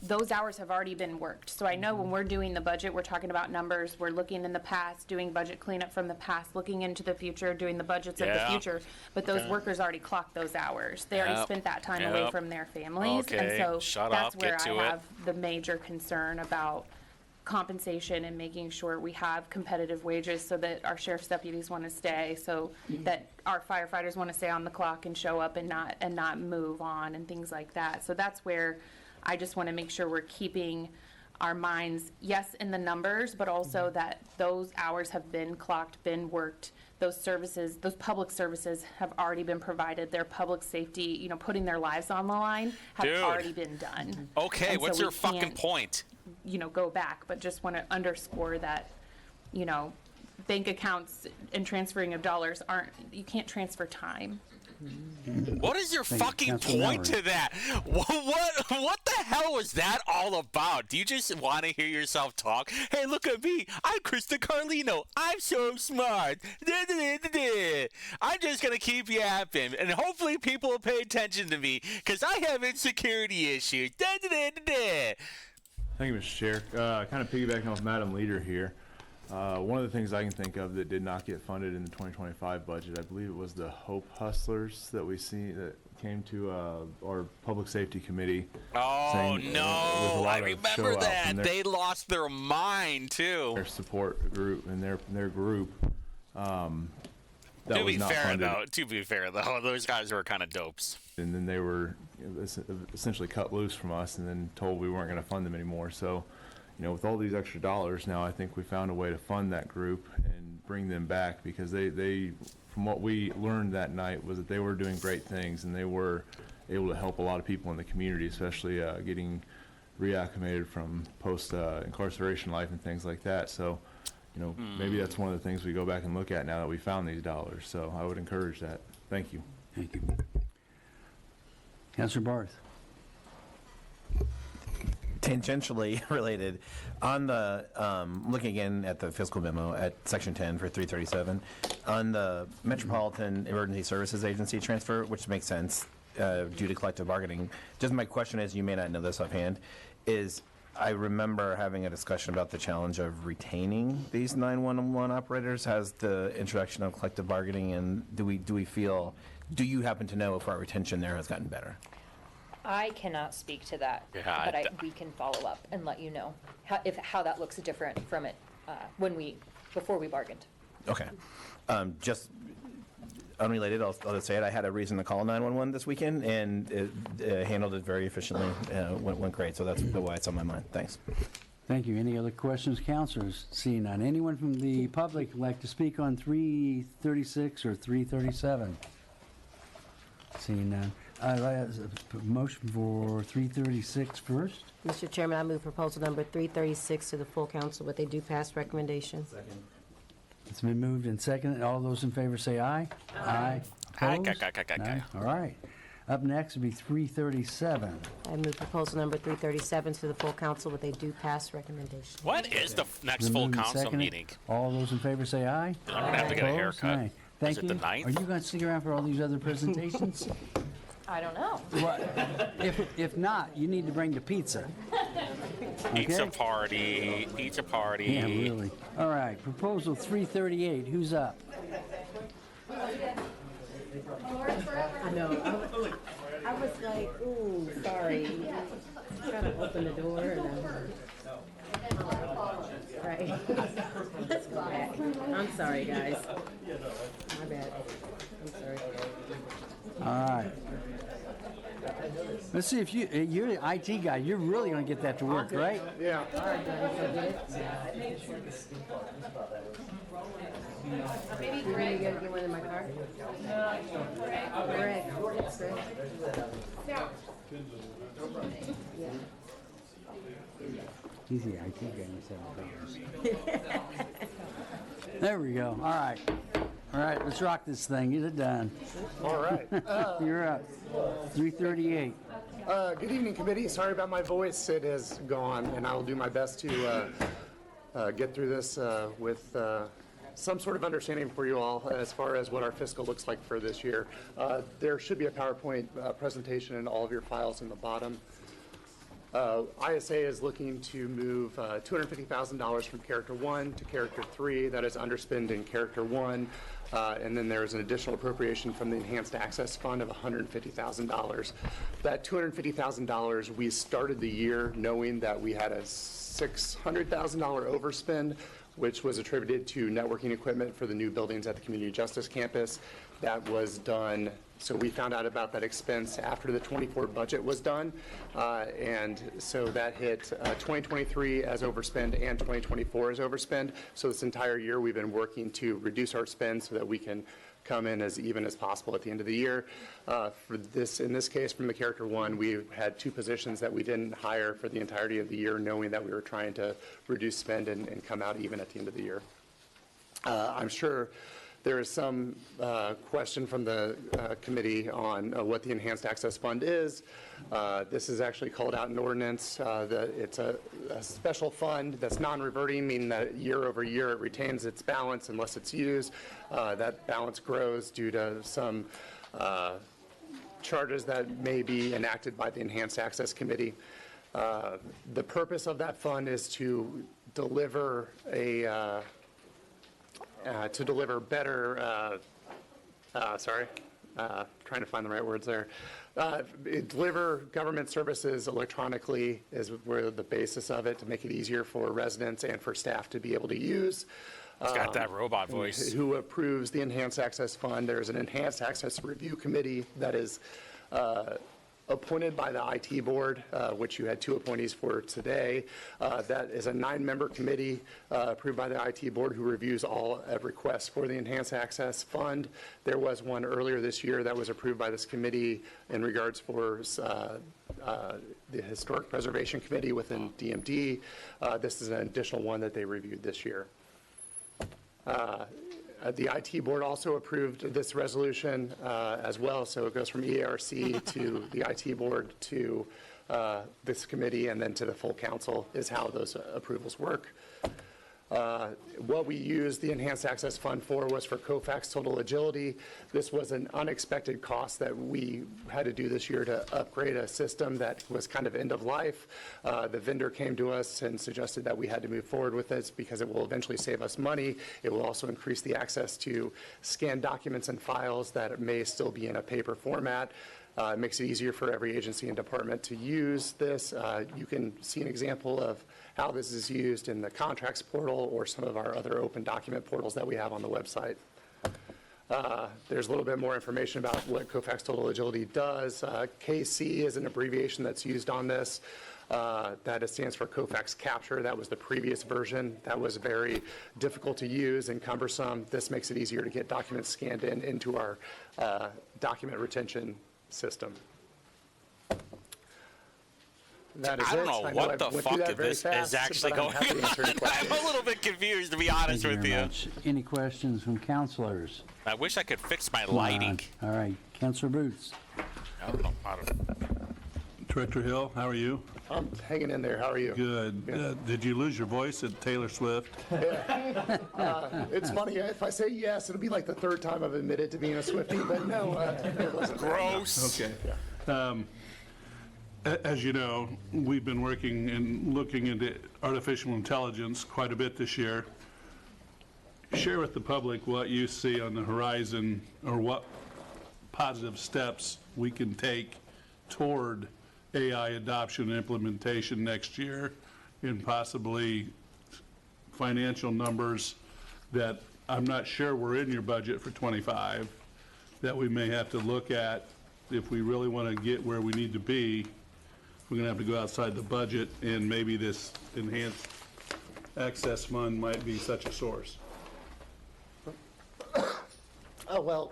those hours have already been worked. So I know when we're doing the budget, we're talking about numbers, we're looking in the past, doing budget cleanup from the past, looking into the future, doing the budgets of the Yeah. future. But those workers already clocked those hours. They already Yep. spent that time away Yep. from their families. Okay, And so shut that's up, where get I to it. have the major concern about compensation and making sure we have competitive wages so that our sheriff's deputies want to stay, so that our firefighters want to stay on the clock and show up and not move on and things like that. So that's where I just want to make sure we're keeping our minds, yes, in the numbers, but also that those hours have been clocked, been worked. Those services, those public services have already been provided. Their public safety, you know, putting their lives on the line have Dude. already been done. Okay, And so what's we your fucking can't, point? you know, go back, but just want to underscore that, you know, bank accounts and transferring of dollars aren't, you can't transfer time. What is your Thank you, fucking Councilor point Mallory. to that? What the hell was that all about? Do you just want to hear yourself talk? Hey, look at me. I'm Krista Carlino. I'm so smart. I'm just going to keep yapping, and hopefully people will pay attention to me, because I have insecurity issues. Thank you, Mr. Chair. Kind of piggybacking off Madam Leader here. One of the things I can think of that did not get funded in the 2025 budget, I believe it was the Hope Hustlers that that came to our Public Safety Committee. Oh, saying, with a no. lot I of remember show out that. from They lost their mind, too. their support group and their group. That To was be not fair, though, those guys were kind of dopes. And then they were essentially cut loose from us and then told we weren't going to fund them anymore. So, you know, with all these extra dollars now, I think we found a way to fund that group and bring them back, because they from what we learned that night was that they were doing great things, and they were able to help a lot of people in the community, especially getting reacclimated from post incarceration life and things like that. So, you know, maybe that's one of the things we go back and look at now that we found these dollars. So I would encourage that. Thank you. Thank you. Councilor Barth. Tangentially related, on the, looking again at the fiscal memo at section 10 for 337, on the Metropolitan Emergency Services Agency transfer, which makes sense due to collective bargaining, just my question is, you may not know this offhand, is I remember having a discussion about the challenge of retaining these 911 operators. Has the introduction of collective bargaining, and do you happen to know if our retention there has gotten better? I cannot speak to that, Yeah, but we can follow up and let you know how that looks different from it before we bargained. Okay. Just unrelated, I'll just say it. I had a reason to call 911 this weekend, and it handled it very efficiently. Went great, so that's why it's on my mind. Thanks. Thank you. Any other questions, councilors? Seeing none. Anyone from the public like to speak on 336 or 337? Seeing none. Motion for 336 first. Mr. Chairman, I move proposal number 336 to the full council with a due pass recommendation. It's been moved and seconded. All those in favor say aye. Aye. Opposed? None? All right. Up next would be 337. I move proposal number 337 to the full council with a due pass recommendation. What is the next Been full moved and council seconded. meeting? All those in favor say aye. I'm going to have to get a Opposed? haircut. Nay. Thank it you. the 9th? Are you going to stick around for all these other presentations? I don't know. Well, if not, you need to bring the pizza. Pizza Okay? party. Pizza party. Yeah, really. All right, proposal 338, who's up? I know. I was like, ooh, sorry. Trying to open the door and right. Let's go back. I'm sorry, guys. My bad. I'm sorry. All right. Let's see if you're the IT guy. You're really going to get that to work, right? Yeah. All right, guys, so get it. Maybe Greg. You gotta get one in my car? Greg. He's the IT guy. There we go. All right. All right, let's rock this thing. Get it done. All right. You're up. 338. Good evening, committee. Sorry about my voice. It is gone, and I will do my best to get through this with some sort of understanding for you all as far as what our fiscal looks like for this year. There should be a PowerPoint presentation in all of your files in the bottom. ISA is looking to move $250,000 from Character 1 to Character 3. That is underspend in Character 1. And then there is an additional appropriation from the Enhanced Access Fund of $150,000. That $250,000, we started the year knowing that we had a $600,000 overspend, which was attributed to networking equipment for the new buildings at the Community Justice Campus. That was done, so we found out about that expense after the 24 budget was done. And so that hit 2023 as overspend and 2024 as overspend. So this entire year we've been working to reduce our spend so that we can come in as even as possible at the end of the year. For this, in this case, from the Character 1, we had 2 positions that we didn't hire for the entirety of the year, knowing that we were trying to reduce spend and come out even at the end of the year. I'm sure there is some question from the committee on what the Enhanced Access Fund is. This is actually called out in ordinance. It's a special fund that's non-reverting, meaning that year over year it retains its balance unless it's used. That balance grows due to some charges that may be enacted by the Enhanced Access Committee. The purpose of that fund is to deliver better, trying to find the right words there. Deliver government services electronically is where the basis of it, to make it easier for residents and for staff to be able to use. It's got that robot voice. Who approves the Enhanced Access Fund? There's an Enhanced Access Review Committee that is appointed by the IT board, which you had 2 appointees for today. That is a 9-member committee approved by the IT board who reviews all requests for the Enhanced Access Fund. There was one earlier this year that was approved by this committee in regards for the Historic Preservation Committee within DMD. This is an additional one that they reviewed this year. The IT board also approved this resolution as well, so it goes from EARC to the IT board to this committee and then to the full council is how those approvals work. What we used the Enhanced Access Fund for was for Kofax Total Agility. This was an unexpected cost that we had to do this year to upgrade a system that was kind of end of life. The vendor came to us and suggested that we had to move forward with this because it will eventually save us money. It will also increase the access to scan documents and files that may still be in a paper format. It makes it easier for every agency and department to use this. You can see an example of how this is used in the contracts portal or some of our other open document portals that we have on the website. There's a little bit more information about what Kofax Total Agility does. KC is an abbreviation that's used on this. That stands for Kofax Capture. That was the previous version. That was very difficult to use and cumbersome. This makes it easier to get documents scanned into our document retention system. That is I don't know what the fuck this is actually going on. I'm a little bit confused, to be honest with you. Much. Any questions from councilors? I wish I could fix my lighting. All right, Councilor Boots. I don't know how to. Director Hill, how are you? I'm hanging in there. How are you? Good. Did you lose your voice at Taylor Swift? It's funny. If I say yes, it'll be like the 3rd time I've admitted to being a Swiftie, but no. It wasn't. Gross. Okay. As you know, we've been working and looking into artificial intelligence quite a bit this year. Share with the public what you see on the horizon or what positive steps we can take toward AI adoption and implementation next year, and possibly financial numbers that I'm not sure were in your budget for '25, that we may have to look at if we really want to get where we need to be. We're going to have to go outside the budget, and maybe this enhanced access fund might be such a source. Oh, well,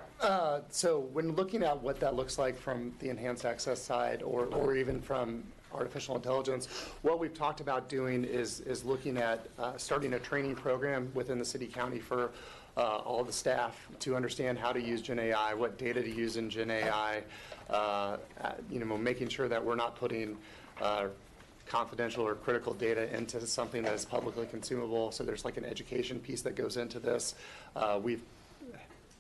so when looking at what that looks like from the enhanced access side or even from artificial intelligence, what we've talked about doing is looking at starting a training program within the city county for all of the staff to understand how to use Gen AI, what data to use in Gen AI, making sure that we're not putting confidential or critical data into something that is publicly consumable. So there's like an education piece that goes into this. We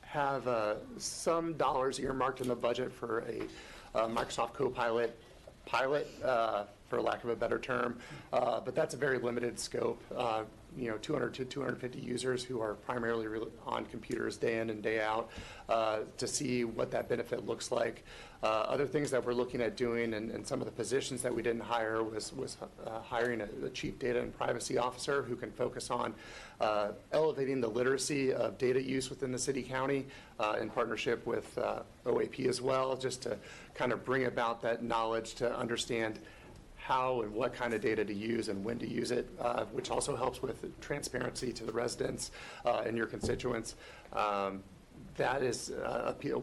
have some dollars earmarked in the budget for a Microsoft Copilot pilot, for lack of a better term, but that's a very limited scope. 200 to 250 users who are primarily on computers day in and day out, to see what that benefit looks like. Other things that we're looking at doing, and some of the positions that we didn't hire, was hiring a chief data and privacy officer who can focus on elevating the literacy of data use within the city county, in partnership with OAP as well, just to kind of bring about that knowledge to understand how and what kind of data to use and when to use it, which also helps with transparency to the residents and your constituents. That is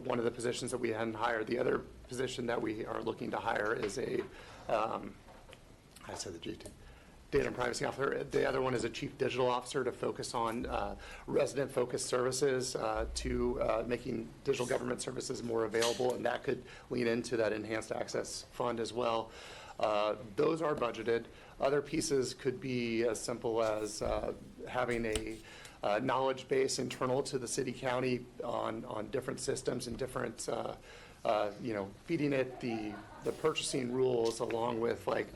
one of the positions that we hadn't hired. The other position that we are looking to hire is I said the GT, data and privacy officer. The other one is a chief digital officer to focus on resident-focused services, to making digital government services more available, and that could lean into that enhanced access fund as well. Those are budgeted. Other pieces could be as simple as having a knowledge base internal to the city county on different systems and different, feeding it the purchasing rules along with like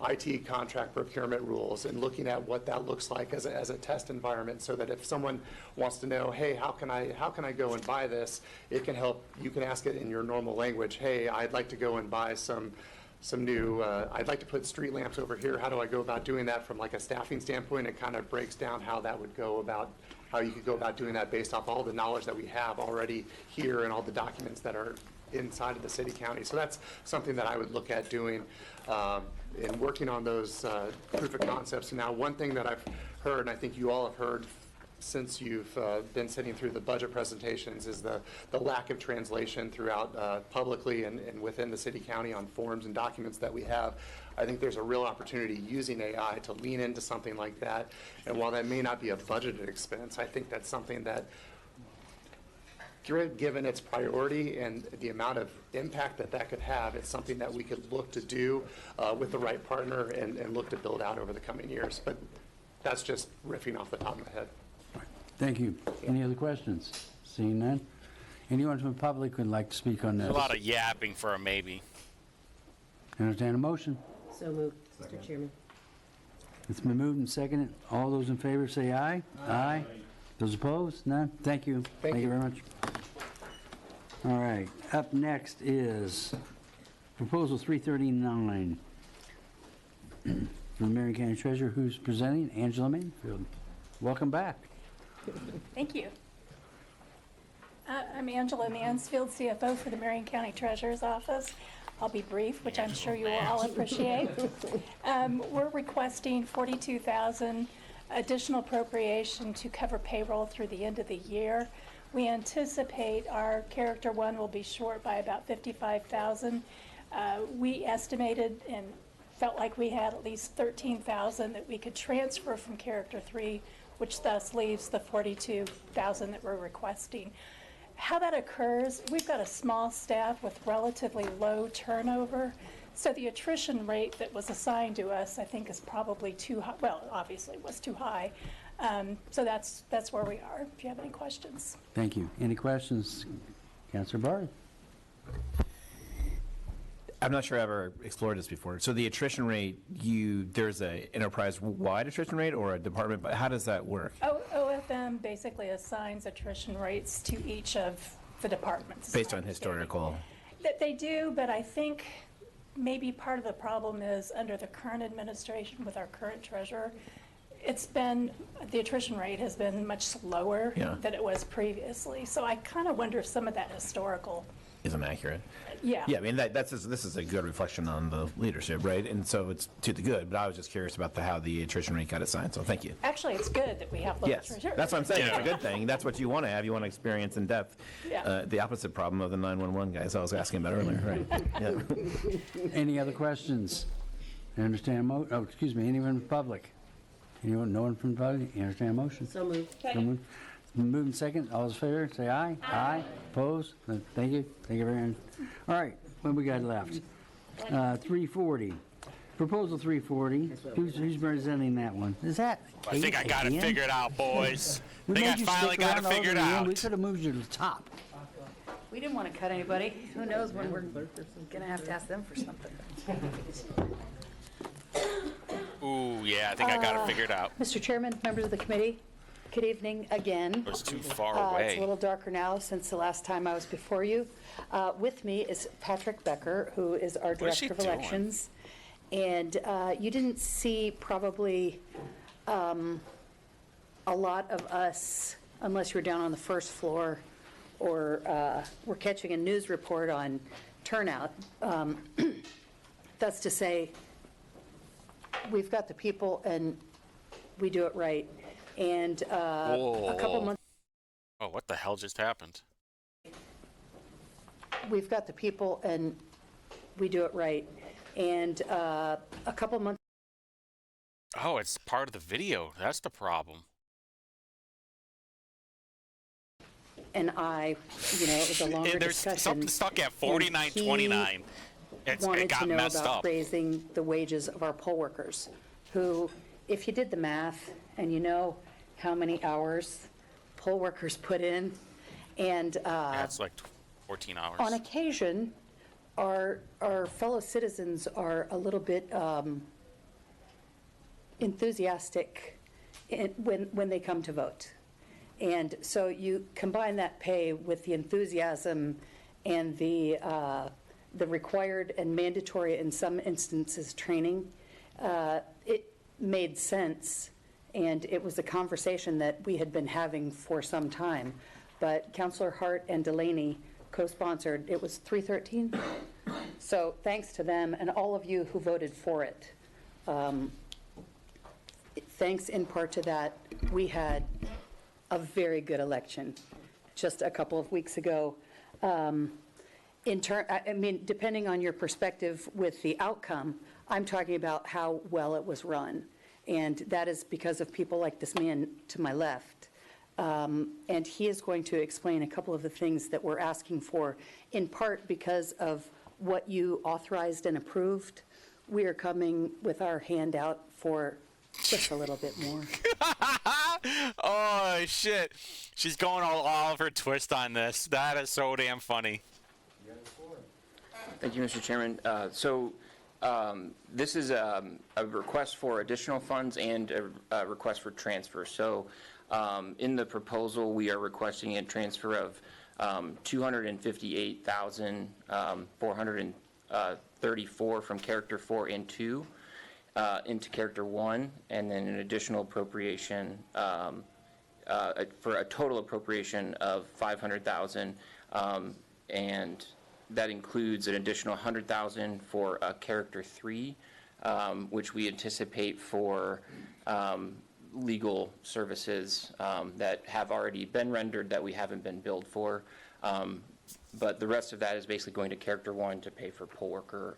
IT contract procurement rules, and looking at what that looks like as a test environment, so that if someone wants to know, hey, how can I go and buy this, it can help. You can ask it in your normal language. Hey, I'd like to go and buy some new, I'd like to put street lamps over here. How do I go about doing that from like a staffing standpoint? It kind of breaks down how that would go about, how you could go about doing that based off all the knowledge that we have already here and all the documents that are inside of the city county. So that's something that I would look at doing and working on those proof of concepts. Now, one thing that I've heard, and I think you all have heard since you've been sitting through the budget presentations, is the lack of translation throughout publicly and within the city county on forms and documents that we have. I think there's a real opportunity using AI to lean into something like that. And while that may not be a budgeted expense, I think that's something that, given its priority and the amount of impact that could have, it's something that we could look to do with the right partner and look to build out over the coming years. But that's just riffing off the top of my head. Thank you. Any other questions? Seeing none? Anyone from the public would like to speak on this? A lot of yapping for a maybe. Entertain a motion. So moved, Mr. Chairman. It's been moved and seconded. All those in favor say aye. Aye. Those opposed? None? Thank you. Thank you very much. All right. Up next is Proposal 339 from the Marion County Treasurer, who's presenting, Angela Mansfield. Welcome back. Thank you. I'm Angela Mansfield, CFO for the Marion County Treasurer's Office. I'll be brief, which I'm sure you will all appreciate. We're requesting $42,000 additional appropriation to cover payroll through the end of the year. We anticipate our Character 1 will be short by about $55,000. We estimated and felt like we had at least $13,000 that we could transfer from Character 3, which thus leaves the $42,000 that we're requesting. How that occurs, we've got a small staff with relatively low turnover, so the attrition rate that was assigned to us, I think, is probably too high. Well, obviously was too high. So that's where we are, if you have any questions. Thank you. Any questions? Councilor Barr? I'm not sure I've ever explored this before. So the attrition rate, there's a enterprise-wide attrition rate or a department, but how does that work? OFM basically assigns attrition rates to each of the departments. Based on historical. That they do, but I think maybe part of the problem is under the current administration with our current treasurer, the attrition rate has been much slower Yeah. than it was previously. So I kind of wonder if some of that historical, Isn't accurate. yeah. Yeah, I mean, this is a good reflection on the leadership, right? And so it's to the good, but I was just curious about how the attrition rate got assigned, so thank you. Actually, it's good that we have low Yes, attrition. that's what I'm saying. It's a good thing. That's what you want to have. You want to experience in depth. Yeah. The opposite problem of the 911 guys I was asking about earlier, right? Yeah. Any other questions? You understand anyone from the public? Anyone, no one from the public? You understand the motion? So moved. So moved. Moving second, all those in favor, say aye. Aye. Opposed? Thank you. Thank you very much. All right, what we got left? 340. Proposal 340. Who's presenting that one? Is that I think I got it Ian? figured out, boys. We I think made I you finally stick got it around all figured the way in. out. We could have moved you to the top. We didn't want to cut anybody. Who knows when we're going to have to ask them for something. Ooh, yeah, I think I got it figured out. Mr. Chairman, members of the committee, good evening again. It was too far It's a away. little darker now since the last time I was before you. With me is Patrick Becker, who is our What is she Director of doing? Elections. And you didn't see probably a lot of us, unless you were down on the first floor or were catching a news report on turnout. That's to say, we've got the people and we do it right. And a couple months, Oh, what the hell just happened? we've got the people and we do it right. And a couple months, Oh, it's part of the video. That's the problem. and it was a longer There's discussion. something stuck at and 49.29. It wanted got to know messed about up. raising the wages of our poll workers, who, if you did the math and you know how many hours poll workers put in, and Yeah, it's like 14 hours. on occasion, our fellow citizens are a little bit enthusiastic when they come to vote. And so you combine that pay with the enthusiasm and the required and mandatory, in some instances, training. It made sense, and it was a conversation that we had been having for some time. But Councilor Hart and Delaney co-sponsored, it was 313? So thanks to them and all of you who voted for it. Thanks in part to that, we had a very good election just a couple of weeks ago. Depending on your perspective with the outcome, I'm talking about how well it was run. And that is because of people like this man to my left. And he is going to explain a couple of the things that we're asking for, in part because of what you authorized and approved. We are coming with our hand out for just a little bit more. Oh, shit. She's going all Oliver Twist on this. That is so damn funny. Thank you, Mr. Chairman. This is a request for additional funds and a request for transfer. So in the proposal, we are requesting a transfer of $258,434 from Character 4 and 2 into Character 1, and then an additional appropriation for a total appropriation of $500,000, and that includes an additional $100,000 for Character 3, which we anticipate for legal services that have already been rendered that we haven't been billed for. But the rest of that is basically going to Character 1 to pay for poll worker.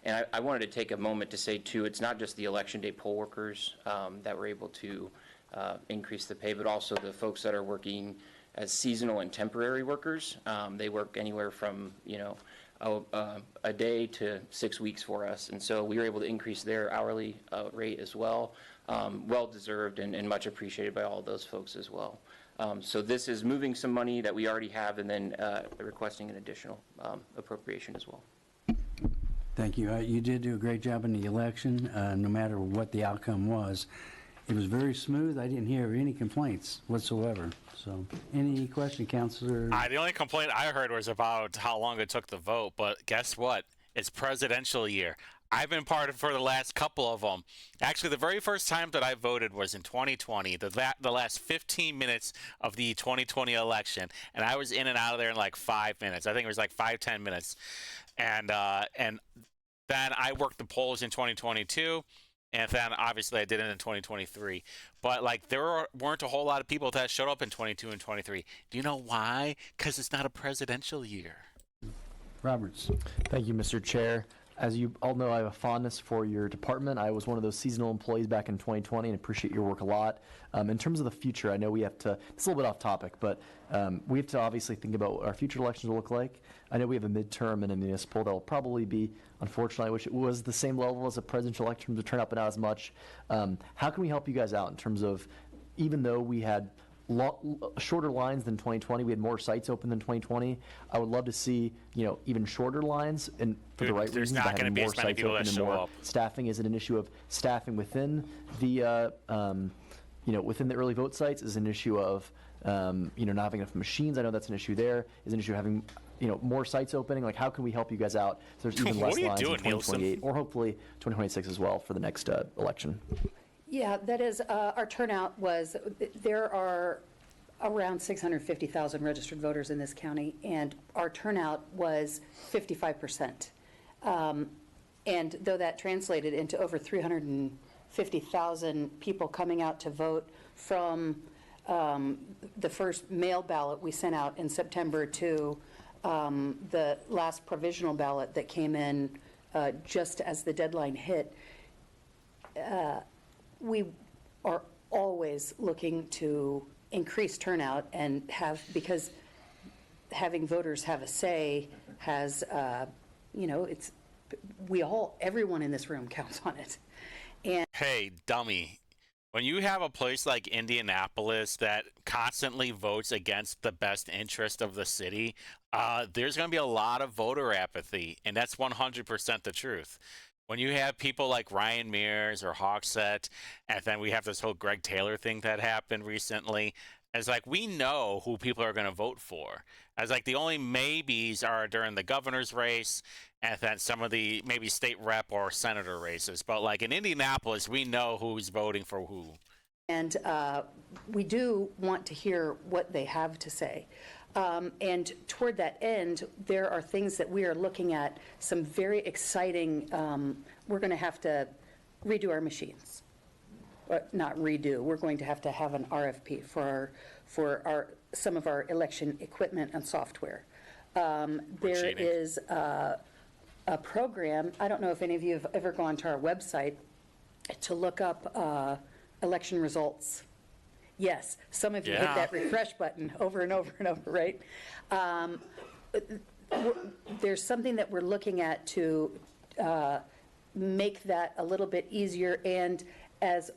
And I wanted to take a moment to say, too, it's not just the Election Day poll workers that were able to increase the pay, but also the folks that are working as seasonal and temporary workers. They work anywhere from, a day to 6 weeks for us. And so we were able to increase their hourly rate as well. Well-deserved and much appreciated by all of those folks as well. So this is moving some money that we already have and then requesting an additional appropriation as well. Thank you. You did do a great job in the election, no matter what the outcome was. It was very smooth. I didn't hear any complaints whatsoever. So, any question, Councilor? The only complaint I heard was about how long it took to vote, but guess what? It's presidential year. I've been part of for the last couple of them. Actually, the very first time that I voted was in 2020, the last 15 minutes of the 2020 election, and I was in and out of there in like 5 minutes. I think it was like 5-10 minutes, and then I worked the polls in 2022. And then obviously I did it in 2023. But like there weren't a whole lot of people that showed up in 22 and 23. Do you know why? Because it's not a presidential year. Roberts. Thank you, Mr. Chair. As you all know, I have a fondness for your department. I was one of those seasonal employees back in 2020 and appreciate your work a lot. In terms of the future, I know we have to, it's a little bit off topic, but we have to obviously think about what our future elections will look like. I know we have a midterm and a municipal that will probably be, unfortunately, I wish it was the same level as a presidential election to turn up, but not as much. How can we help you guys out in terms of, even though we had shorter lines than 2020. We had more sites open than 2020. I would love to see, even shorter lines, and for the right reasons, by having more sites open and more staffing. Is it an issue of staffing within the, within the early vote sites? Is it an issue of, not having enough machines? I know that's an issue there. Is it an issue of having, more sites opening? Like, how can we help you guys out so there's even less lines in 2028 or hopefully 2026 as well for the next election? Yeah, that is, our turnout was, there are around 650,000 registered voters in this county, and our turnout was 55%. And though that translated into over 350,000 people coming out to vote from the first mail ballot we sent out in September to the last provisional ballot that came in just as the deadline hit, we are always looking to increase turnout and because having voters have a say has, everyone in this room counts on it. And hey, dummy. When you have a place like Indianapolis that constantly votes against the best interest of the city, there's going to be a lot of voter apathy, and that's 100% the truth. When you have people like Ryan Mears or Hawksett, and then we have this whole Greg Taylor thing that happened recently, it's like we know who people are going to vote for. As like the only maybes are during the governor's race, and then some of the maybe state rep or senator races. But like in Indianapolis, we know who's voting for who. And we do want to hear what they have to say. And toward that end, there are things that we are looking at, some very exciting, we're going to have to redo our machines. Not redo, we're going to have an RFP for some of our election equipment and software. There is a program, I don't know if any of you have ever gone to our website to look up election results. Yes, some of you hit that refresh button over and over and over, right? There's something that we're looking at to make that a little bit easier, and as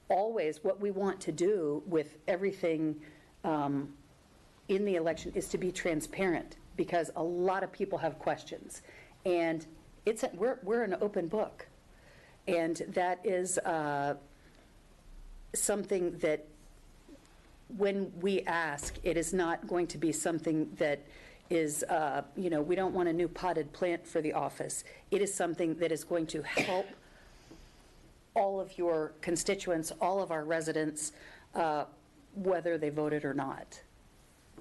always, what we want to do with everything in the election is to be transparent, because a lot of people have questions, and we're an open book, and that is something that when we ask, it is not going to be something that is, we don't want a new potted plant for the office. It is something that is going to help all of your constituents, all of our residents, whether they voted or not.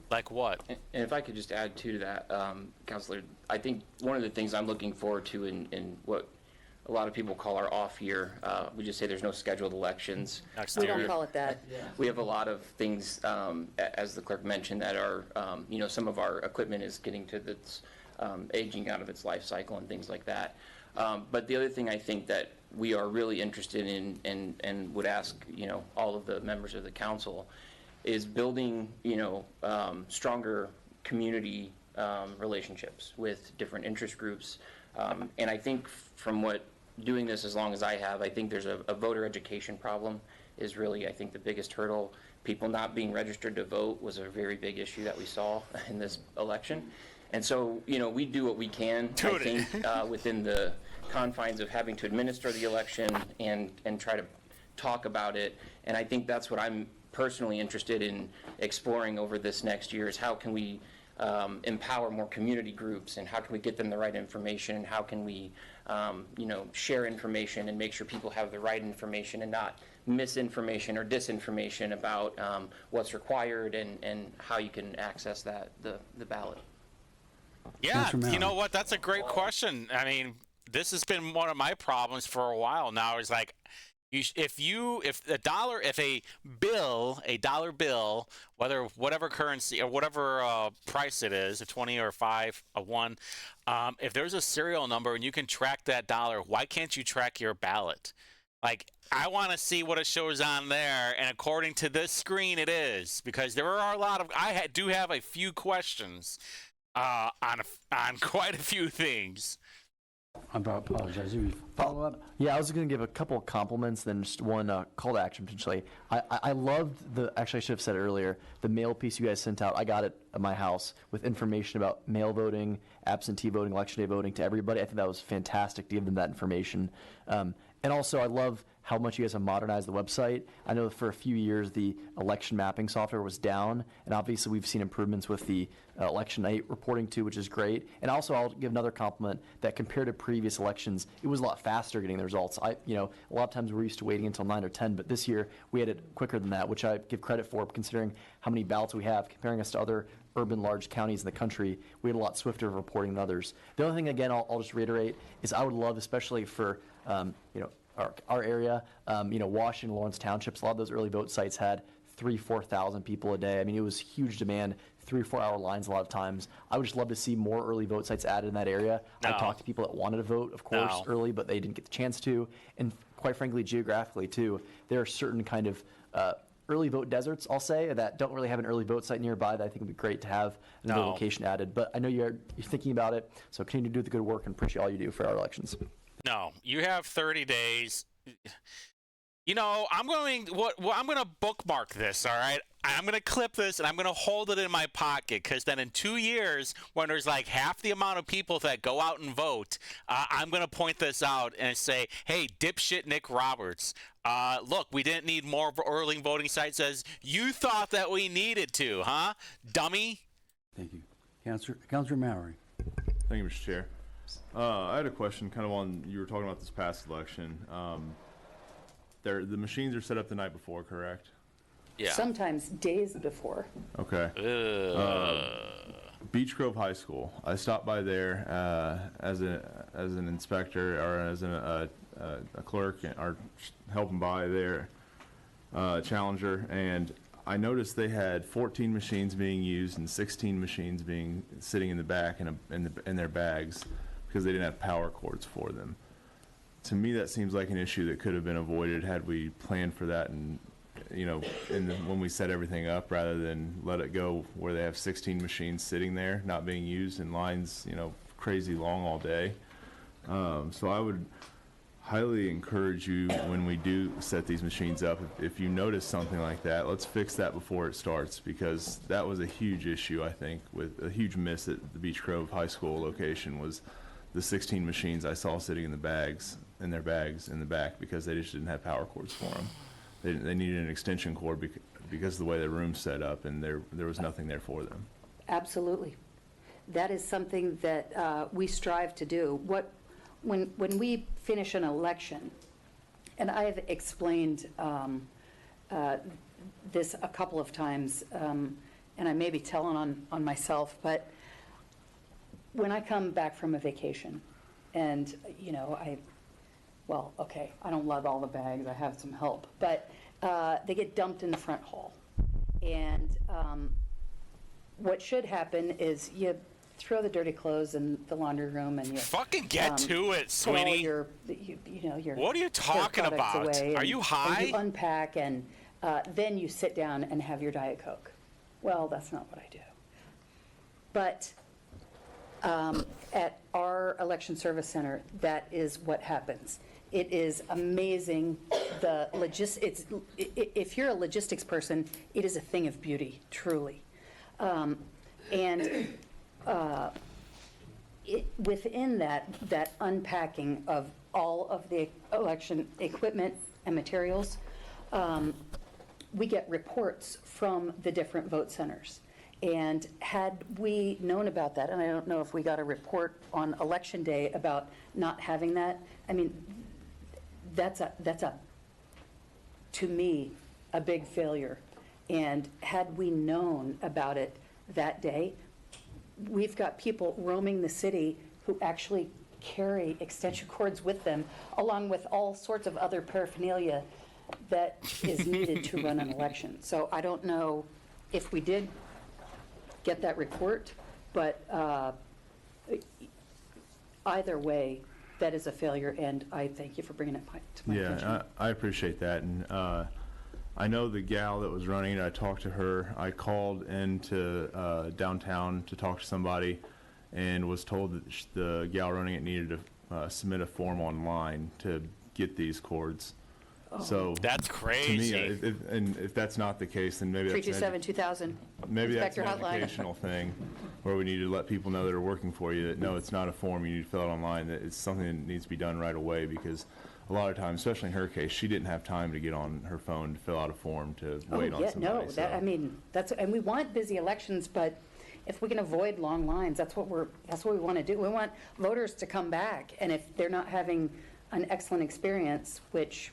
Like what? And if I could just add to that, Councilor, I think one of the things I'm looking forward to in what a lot of people call our off year, we just say there's no scheduled elections. We don't call it that. We have a lot of things, as the clerk mentioned, that are, some of our equipment is getting to its aging out of its life cycle and things like that. But the other thing I think that we are really interested in and would ask, all of the members of the council is building, stronger community relationships with different interest groups. And I think from doing this as long as I have, I think there's a voter education problem is really, I think, the biggest hurdle. People not being registered to vote was a very big issue that we saw in this election. And so, we do what we can, I think, within the confines of having to administer the election and try to talk about it. And I think that's what I'm personally interested in exploring over this next year is how can we empower more community groups, and how can we get them the right information, and how can we, share information and make sure people have the right information and not misinformation or disinformation about what's required and how you can access the ballot. Yeah, you know what? That's a great question. I mean, this has been one of my problems for a while now. Is like, if a dollar bill, whatever currency or whatever price it is, a 20 or 5, a 1, if there's a serial number and you can track that dollar, why can't you track your ballot? Like, I want to see what it shows on there, and according to this screen, it is, because there are a lot of. Do have a few questions on quite a few things. I apologize. You follow up? Yeah, I was going to give a couple of compliments, then just one call to action potentially. I loved actually I should have said it earlier, the mail piece you guys sent out. I got it at my house with information about mail voting, absentee voting, election day voting to everybody. I think that was fantastic to give them that information. And also, I love how much you guys have modernized the website. I know that for a few years the election mapping software was down, and obviously we've seen improvements with the election night reporting too, which is great. And also, I'll give another compliment that compared to previous elections, it was a lot faster getting the results. A lot of times we're used to waiting until 9 or 10, but this year we had it quicker than that, which I give credit for, considering how many ballots we have, comparing us to other urban large counties in the country. We had a lot swifter of reporting than others. The other thing, again, I'll just reiterate, is I would love, especially for our area, Washington, Lawrence townships, a lot of those early vote sites had 3,000-4,000 people a day. I mean, it was huge demand, 3 or 4 hour lines a lot of times. I would just love to see more early vote sites added in that area. I talked to people that wanted to vote, of course, early, but they didn't get the chance to. And quite frankly, geographically too, there are certain kind of early vote deserts, I'll say, that don't really have an early vote site nearby that I think would be great to have another location added. But I know you're thinking about it, so continue to do the good work and appreciate all you do for our elections. No, you have 30 days. I'm going to bookmark this, all right? I'm going to clip this and I'm going to hold it in my pocket, because then in 2 years, when there's like half the amount of people that go out and vote, I'm going to point this out and say, hey, dipshit Nick Roberts, look, we didn't need more early voting sites as you thought that we needed to, huh? Dummy. Thank you. Councilor Mallory. Thank you, Mr. Chair. I had a question kind of on, you were talking about this past election. The machines are set up the night before, correct? Yeah. Sometimes days before. Okay. Beech Grove High School. I stopped by there as an inspector, or as a clerk, or helping by their challenger, and I noticed they had 14 machines being used and 16 machines being sitting in the back in their bags, because they didn't have power cords for them. To me, that seems like an issue that could have been avoided had we planned for that, and when we set everything up, rather than let it go where they have 16 machines sitting there not being used in lines, crazy long all day. So I would highly encourage you, when we do set these machines up, if you notice something like that, let's fix that before it starts, because that was a huge issue, I think, with a huge miss at the Beech Grove High School location, was the 16 machines I saw sitting in their bags in the back, because they just didn't have power cords for them. They needed an extension cord because of the way the room's set up, and there was nothing there for them. Absolutely. That is something that we strive to do. When we finish an election, and I have explained this a couple of times, and I may be telling on myself, but when I come back from a vacation, and I don't love all the bags, I have some help, but they get dumped in the front hall. And what should happen is you throw the dirty clothes in the laundry room, and you fucking get to it, sweetie. Your what are you talking about? Away, are you high? And you unpack, and then you sit down and have your Diet Coke. Well, that's not what I do. But at our election service center, that is what happens. It is amazing. If you're a logistics person, it is a thing of beauty, truly. Within that unpacking of all of the election equipment and materials, we get reports from the different vote centers. And had we known about that, and I don't know if we got a report on Election Day about not having that, I mean, that's a, to me, a big failure. And had we known about it that day, we've got people roaming the city who actually carry extension cords with them, along with all sorts of other paraphernalia that is needed to run an election. So I don't know if we did get that report, but either way, that is a failure, and I thank you for bringing it to my attention. Yeah, I appreciate that. And I know the gal that was running it. I talked to her. I called into downtown to talk to somebody and was told that the gal running it needed to submit a form online to get these cords. So that's crazy. To me, and if that's not the case, then maybe that's 327-2000. maybe that's an Inspector hotline. educational thing where we need to let people know that are working for you that no, it's not a form you need to fill out online, that it's something that needs to be done right away, because a lot of times, especially in her case, she didn't have time to get on her phone to fill out a form to wait on somebody. No, that, I mean, that's, and we want busy elections, but if we can avoid long lines, that's what we want to do. We want voters to come back, and if they're not having an excellent experience, which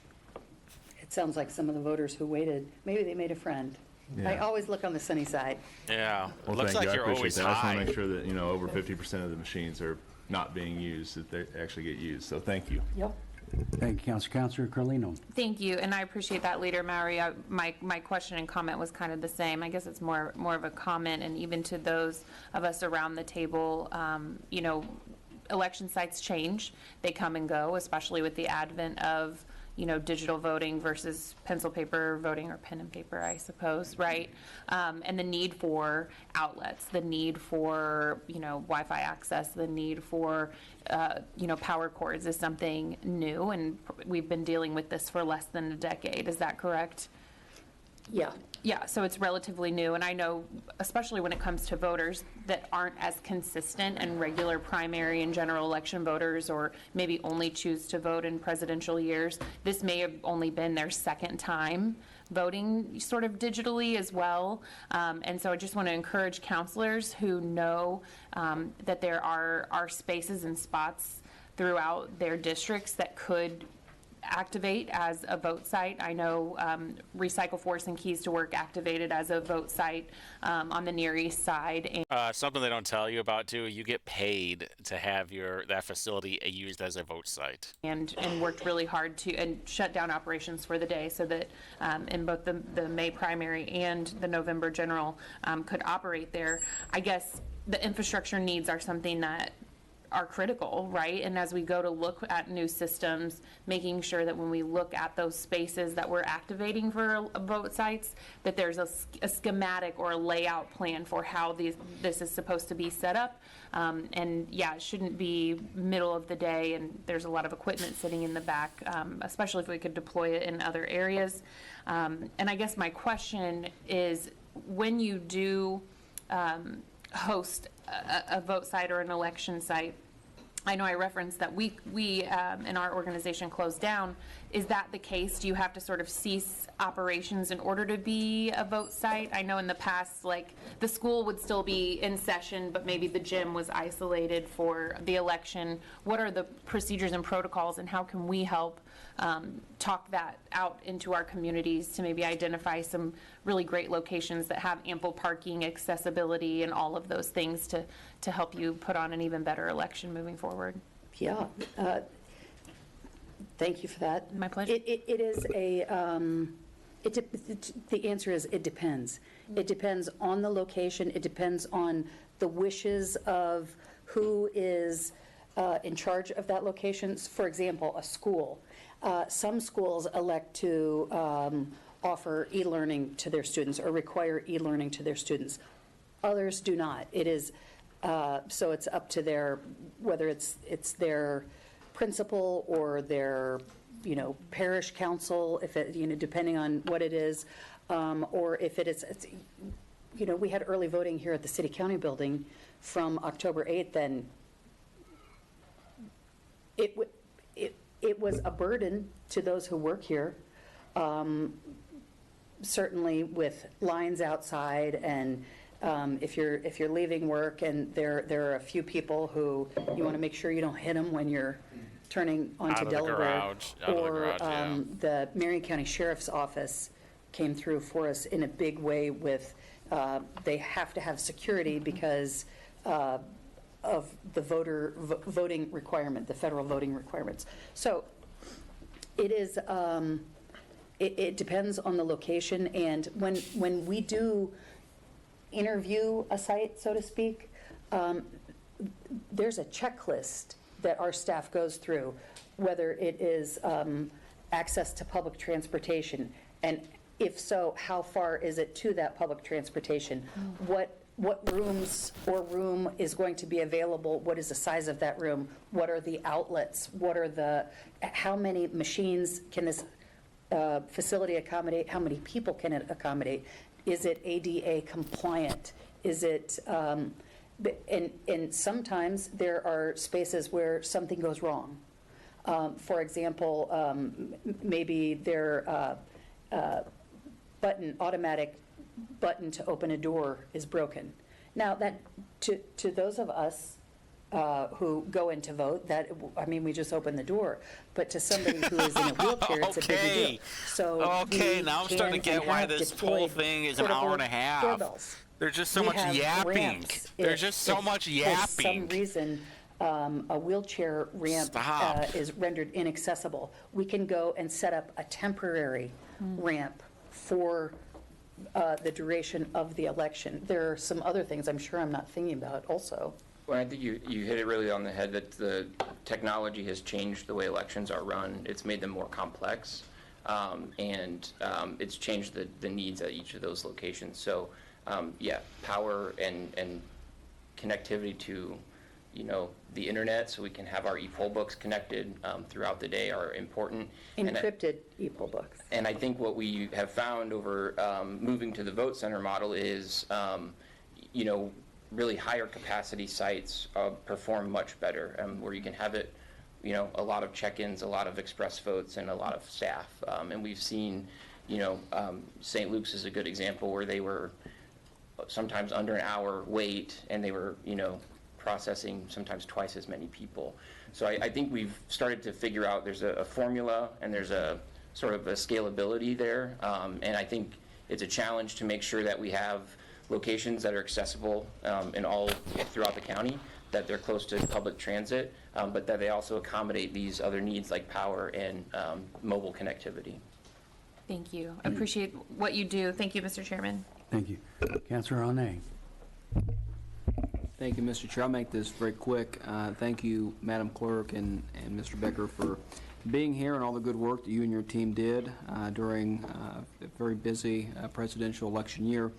it sounds like some of the voters who waited, maybe they made a friend. I Yeah. always look on the sunny side. Yeah. Well, Looks thank like you. I you're appreciate always that. I just want high. to make sure that, you know, over 50% of the machines are not being used, that they actually get used. So thank you. Yep. Thank you, Councilor Carlino. Thank you, and I appreciate that, Leader Maury. My question and comment was kind of the same. I guess it's more of a comment, and even to those of us around the table, you know, election sites change. They come and go, especially with the advent of, you know, digital voting versus pencil paper voting, or pen and paper, I suppose, right? And the need for outlets, the need for, you know, Wi-Fi access, the need for, you know, power cords is something new, and we've been dealing with this for less than a decade. Is that correct? Yeah. Yeah, so it's relatively new, and I know, especially when it comes to voters that aren't as consistent and regular primary and general election voters, or maybe only choose to vote in presidential years, this may have only been their second time voting sort of digitally as well. And so I just want to encourage counselors who know that there are spaces and spots throughout their districts that could activate as a vote site. I know Recycle Force and Keys to Work activated as a vote site on the Near East Side. And Something they don't tell you about too, you get paid to have that facility used as a vote site. and worked really hard to, and shut down operations for the day so that in both the May primary and the November general could operate there. I guess the infrastructure needs are something that are critical, right? And as we go to look at new systems, making sure that when we look at those spaces that we're activating for vote sites, that there's a schematic or a layout plan for how this is supposed to be set up. And yeah, it shouldn't be middle of the day, and there's a lot of equipment sitting in the back, especially if we could deploy it in other areas. And I guess my question is, when you do host a vote site or an election site, I know I referenced that we in our organization closed down. Is that the case? Do you have to sort of cease operations in order to be a vote site? I know in the past, like, the school would still be in session, but maybe the gym was isolated for the election. What are the procedures and protocols, and how can we help talk that out into our communities to maybe identify some really great locations that have ample parking, accessibility, and all of those things to help you put on an even better election moving forward? Yeah. Thank you for that. My pleasure. It is a, the answer is it depends. It depends on the location. It depends on the wishes of who is in charge of that location. For example, a school. Some schools elect to offer e-learning to their students or require e-learning to their students. Others do not. It is, so it's up to their, whether it's their principal or their, you know, parish council, if it, you know, depending on what it is, or if it is, you know, we had early voting here at the City County Building from October 8th, and it was a burden to those who work here, certainly with lines outside and if you're leaving work and there are a few people who you want to make sure you don't hit them when you're turning onto Out of the Delaware. garage, yeah. The Marion County Sheriff's Office came through for us in a big way with, they have to have security because of the voting requirement, the federal voting requirements. So it is, it depends on the location, and when we do interview a site, so to speak, there's a checklist that our staff goes through, whether it is access to public transportation, and if so, how far is it to that public transportation? What rooms or room is going to be available? What is the size of that room? What are the outlets? How many machines can this facility accommodate? How many people can it accommodate? Is it ADA compliant? Is it, and sometimes there are spaces where something goes wrong. For example, maybe their automatic button to open a door is broken. Now, that to those of us who go in to vote, we just open the door. But to somebody who is in a wheelchair, it's a bigger deal. So Now I'm starting to get why this whole thing is an hour and a half. Doorbells. There's just so much yapping. There's just so much yapping. For some reason, a wheelchair ramp is rendered inaccessible. We can go and set up a temporary ramp for the duration of the election. There are some other things I'm sure I'm not thinking about also. Well, I think you hit it really on the head that the technology has changed the way elections are run. It's made them more complex, and it's changed the needs at each of those locations. So, power and connectivity to, the internet, so we can have our e-poll books connected throughout the day, are important. Encrypted e-poll books. And I think what we have found over moving to the vote center model is, really higher capacity sites perform much better, where you can have it, a lot of check-ins, a lot of express votes, and a lot of staff. And we've seen, St. Luke's is a good example where they were sometimes under an hour wait, and they were, processing sometimes twice as many people. So I think we've started to figure out there's a formula, and there's a sort of a scalability there. And I think it's a challenge to make sure that we have locations that are accessible throughout the county, that they're close to public transit, but that they also accommodate these other needs like power and mobile connectivity. Thank you. Appreciate what you do. Thank you, Mr. Chairman. Thank you. Councilor O'Neill. Thank you, Mr. Chair. I'll make this very quick. Thank you, Madam Clerk and Mr. Becker, for being here and all the good work that you and your team did during a very busy presidential election year.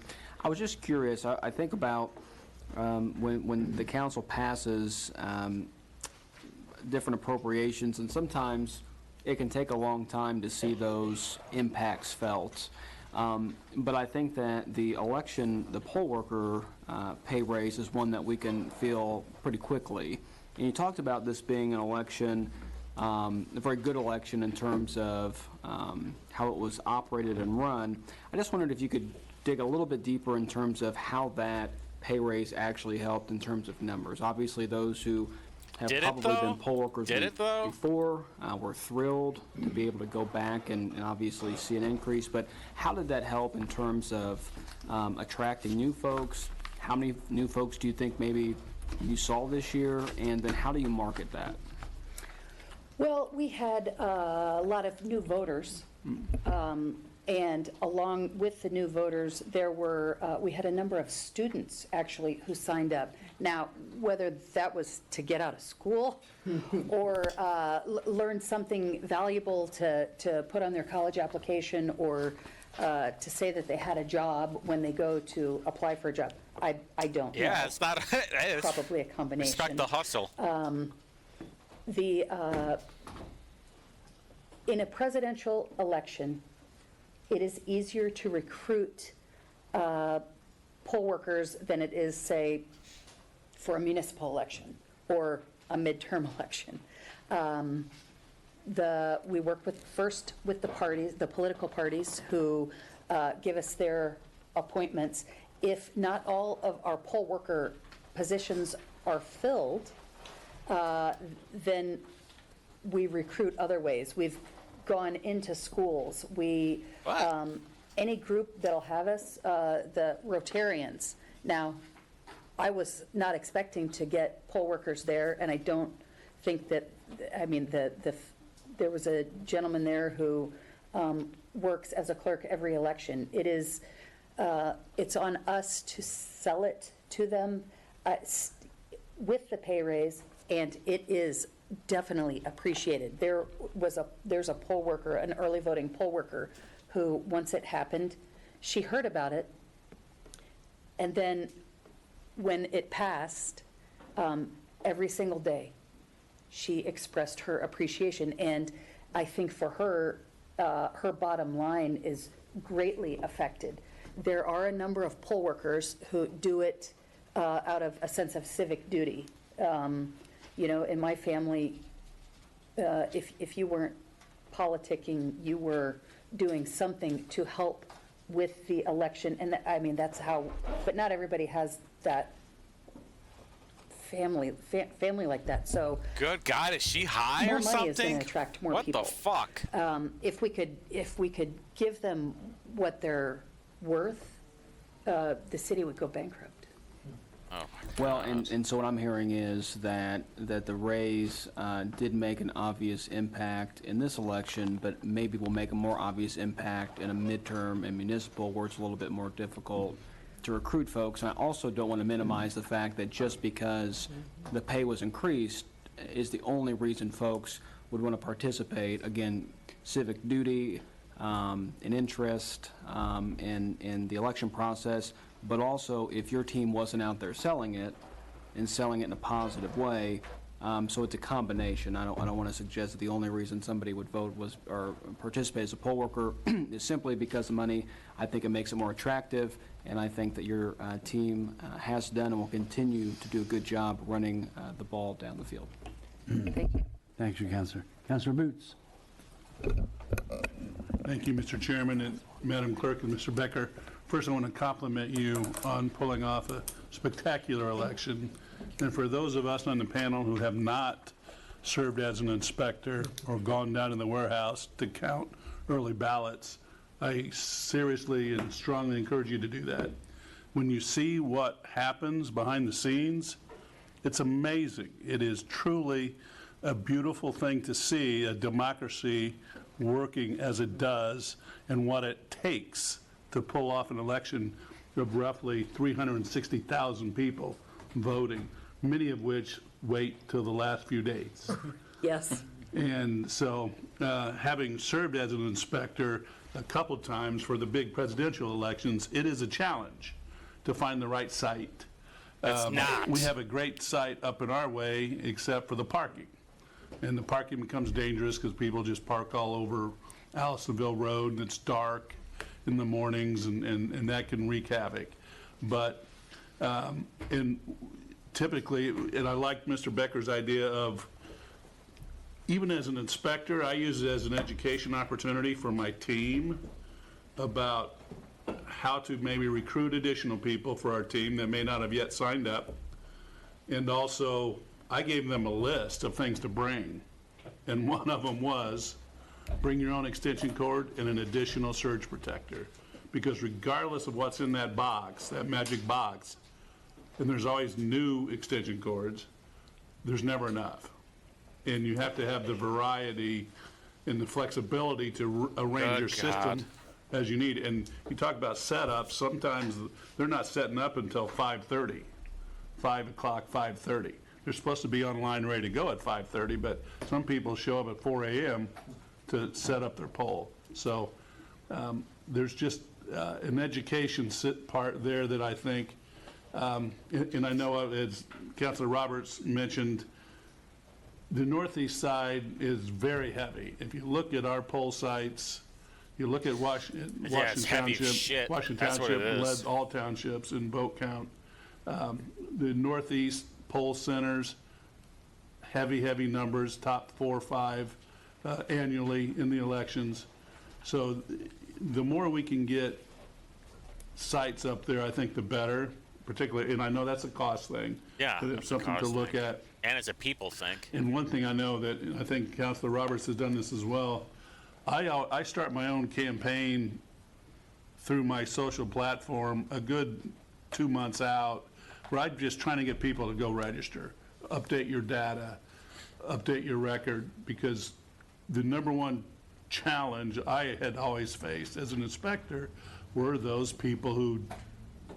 I was just curious. I think about when the council passes different appropriations, and sometimes it can take a long time to see those impacts felt. But I think that the poll worker pay raise is one that we can feel pretty quickly. And you talked about this being an election, a very good election in terms of how it was operated and run. I just wondered if you could dig a little bit deeper in terms of how that pay raise actually helped in terms of numbers. Obviously, those who have probably been poll workers before were thrilled to be able to go back and obviously see an increase. But how did that help in terms of attracting new folks? How many new folks do you think maybe you saw this year? And then how do you market that? Well, we had a lot of new voters. And along with the new voters, we had a number of students actually who signed up. Now, whether that was to get out of school or learn something valuable to put on their college application, or to say that they had a job when they go to apply for a job, I don't know. Yeah, it's not. It's probably a combination. Respect the hustle. In a presidential election, it is easier to recruit poll workers than it is, say, for a municipal election or a midterm election. We work with the parties, the political parties, who give us their appointments, if not all of our poll worker positions are filled, then we recruit other ways. We've gone into schools. Any group that'll have us, the Rotarians. Now, I was not expecting to get poll workers there, and I don't think that, I mean, there was a gentleman there who works as a clerk every election. It's on us to sell it to them with the pay raise, and it is definitely appreciated. There's a poll worker, an early voting poll worker, who, once it happened, she heard about it, and then when it passed, every single day, she expressed her appreciation. And I think for her, her bottom line is greatly affected. There are a number of poll workers who do it out of a sense of civic duty. In my family, if you weren't politicking, you were doing something to help with the election. And that's how, but not everybody has that family like that. So good God, is she high or something? More money is going to attract more people. What the fuck? If we could give them what they're worth, the city would go bankrupt. Oh, well, and so what I'm hearing is that the raise did make an obvious impact in this election, but maybe will make a more obvious impact in a midterm and municipal where it's a little bit more difficult to recruit folks. And I also don't want to minimize the fact that just because the pay was increased is the only reason folks would want to participate. Again, civic duty, an interest in the election process, but also if your team wasn't out there selling it and selling it in a positive way. So it's a combination. I don't want to suggest that the only reason somebody would vote or participate as a poll worker is simply because of money. I think it makes it more attractive, and I think that your team has done and will continue to do a good job running the ball down the field. Thank you. Thank you, Councilor. Councilor Boots. Thank you, Mr. Chairman and Madam Clerk and Mr. Becker. First, I want to compliment you on pulling off a spectacular election. And for those of us on the panel who have not served as an inspector or gone down in the warehouse to count early ballots, I seriously and strongly encourage you to do that. When you see what happens behind the scenes, it's amazing. It is truly a beautiful thing to see a democracy working as it does and what it takes to pull off an election of roughly 360,000 people voting, many of which wait till the last few days. Yes. And so, having served as an inspector a couple times for the big presidential elections, it is a challenge to find the right site. It's not. We have a great site up in our way, except for the parking. And the parking becomes dangerous because people just park all over Allisonville Road, and it's dark in the mornings, and that can wreak havoc. But typically, and I like Mr. Becker's idea of, even as an inspector, I use it as an education opportunity for my team about how to maybe recruit additional people for our team that may not have yet signed up. And also, I gave them a list of things to bring. And one of them was, bring your own extension cord and an additional surge protector. Because regardless of what's in that box, that magic box, and there's always new extension cords, there's never enough. And you have to have the variety and the flexibility to arrange your system as you need. And you talk about setups, sometimes they're not setting up until 5:30, 5 o'clock, 5:30. They're supposed to be online ready to go at 5:30, but some people show up at 4 a.m. to set up their poll. So there's just an education part there that I think, and I know as Councilor Roberts mentioned, the northeast side is very heavy. If you look at our poll sites, you look at Washington Township. Washington Township led all townships in vote count. The northeast poll centers, heavy numbers, top 4 or 5 annually in the elections. So the more we can get sites up there, I think the better, particularly, and I know that's a cost thing. Yeah, But that's it's a something to cost look thing. at. And it's a people thing. And one thing I know that, I think Councilor Roberts has done this as well, I start my own campaign through my social platform a good 2 months out, where I'm just trying to get people to go register, update your data, update your record, because the number one challenge I had always faced as an inspector were those people who,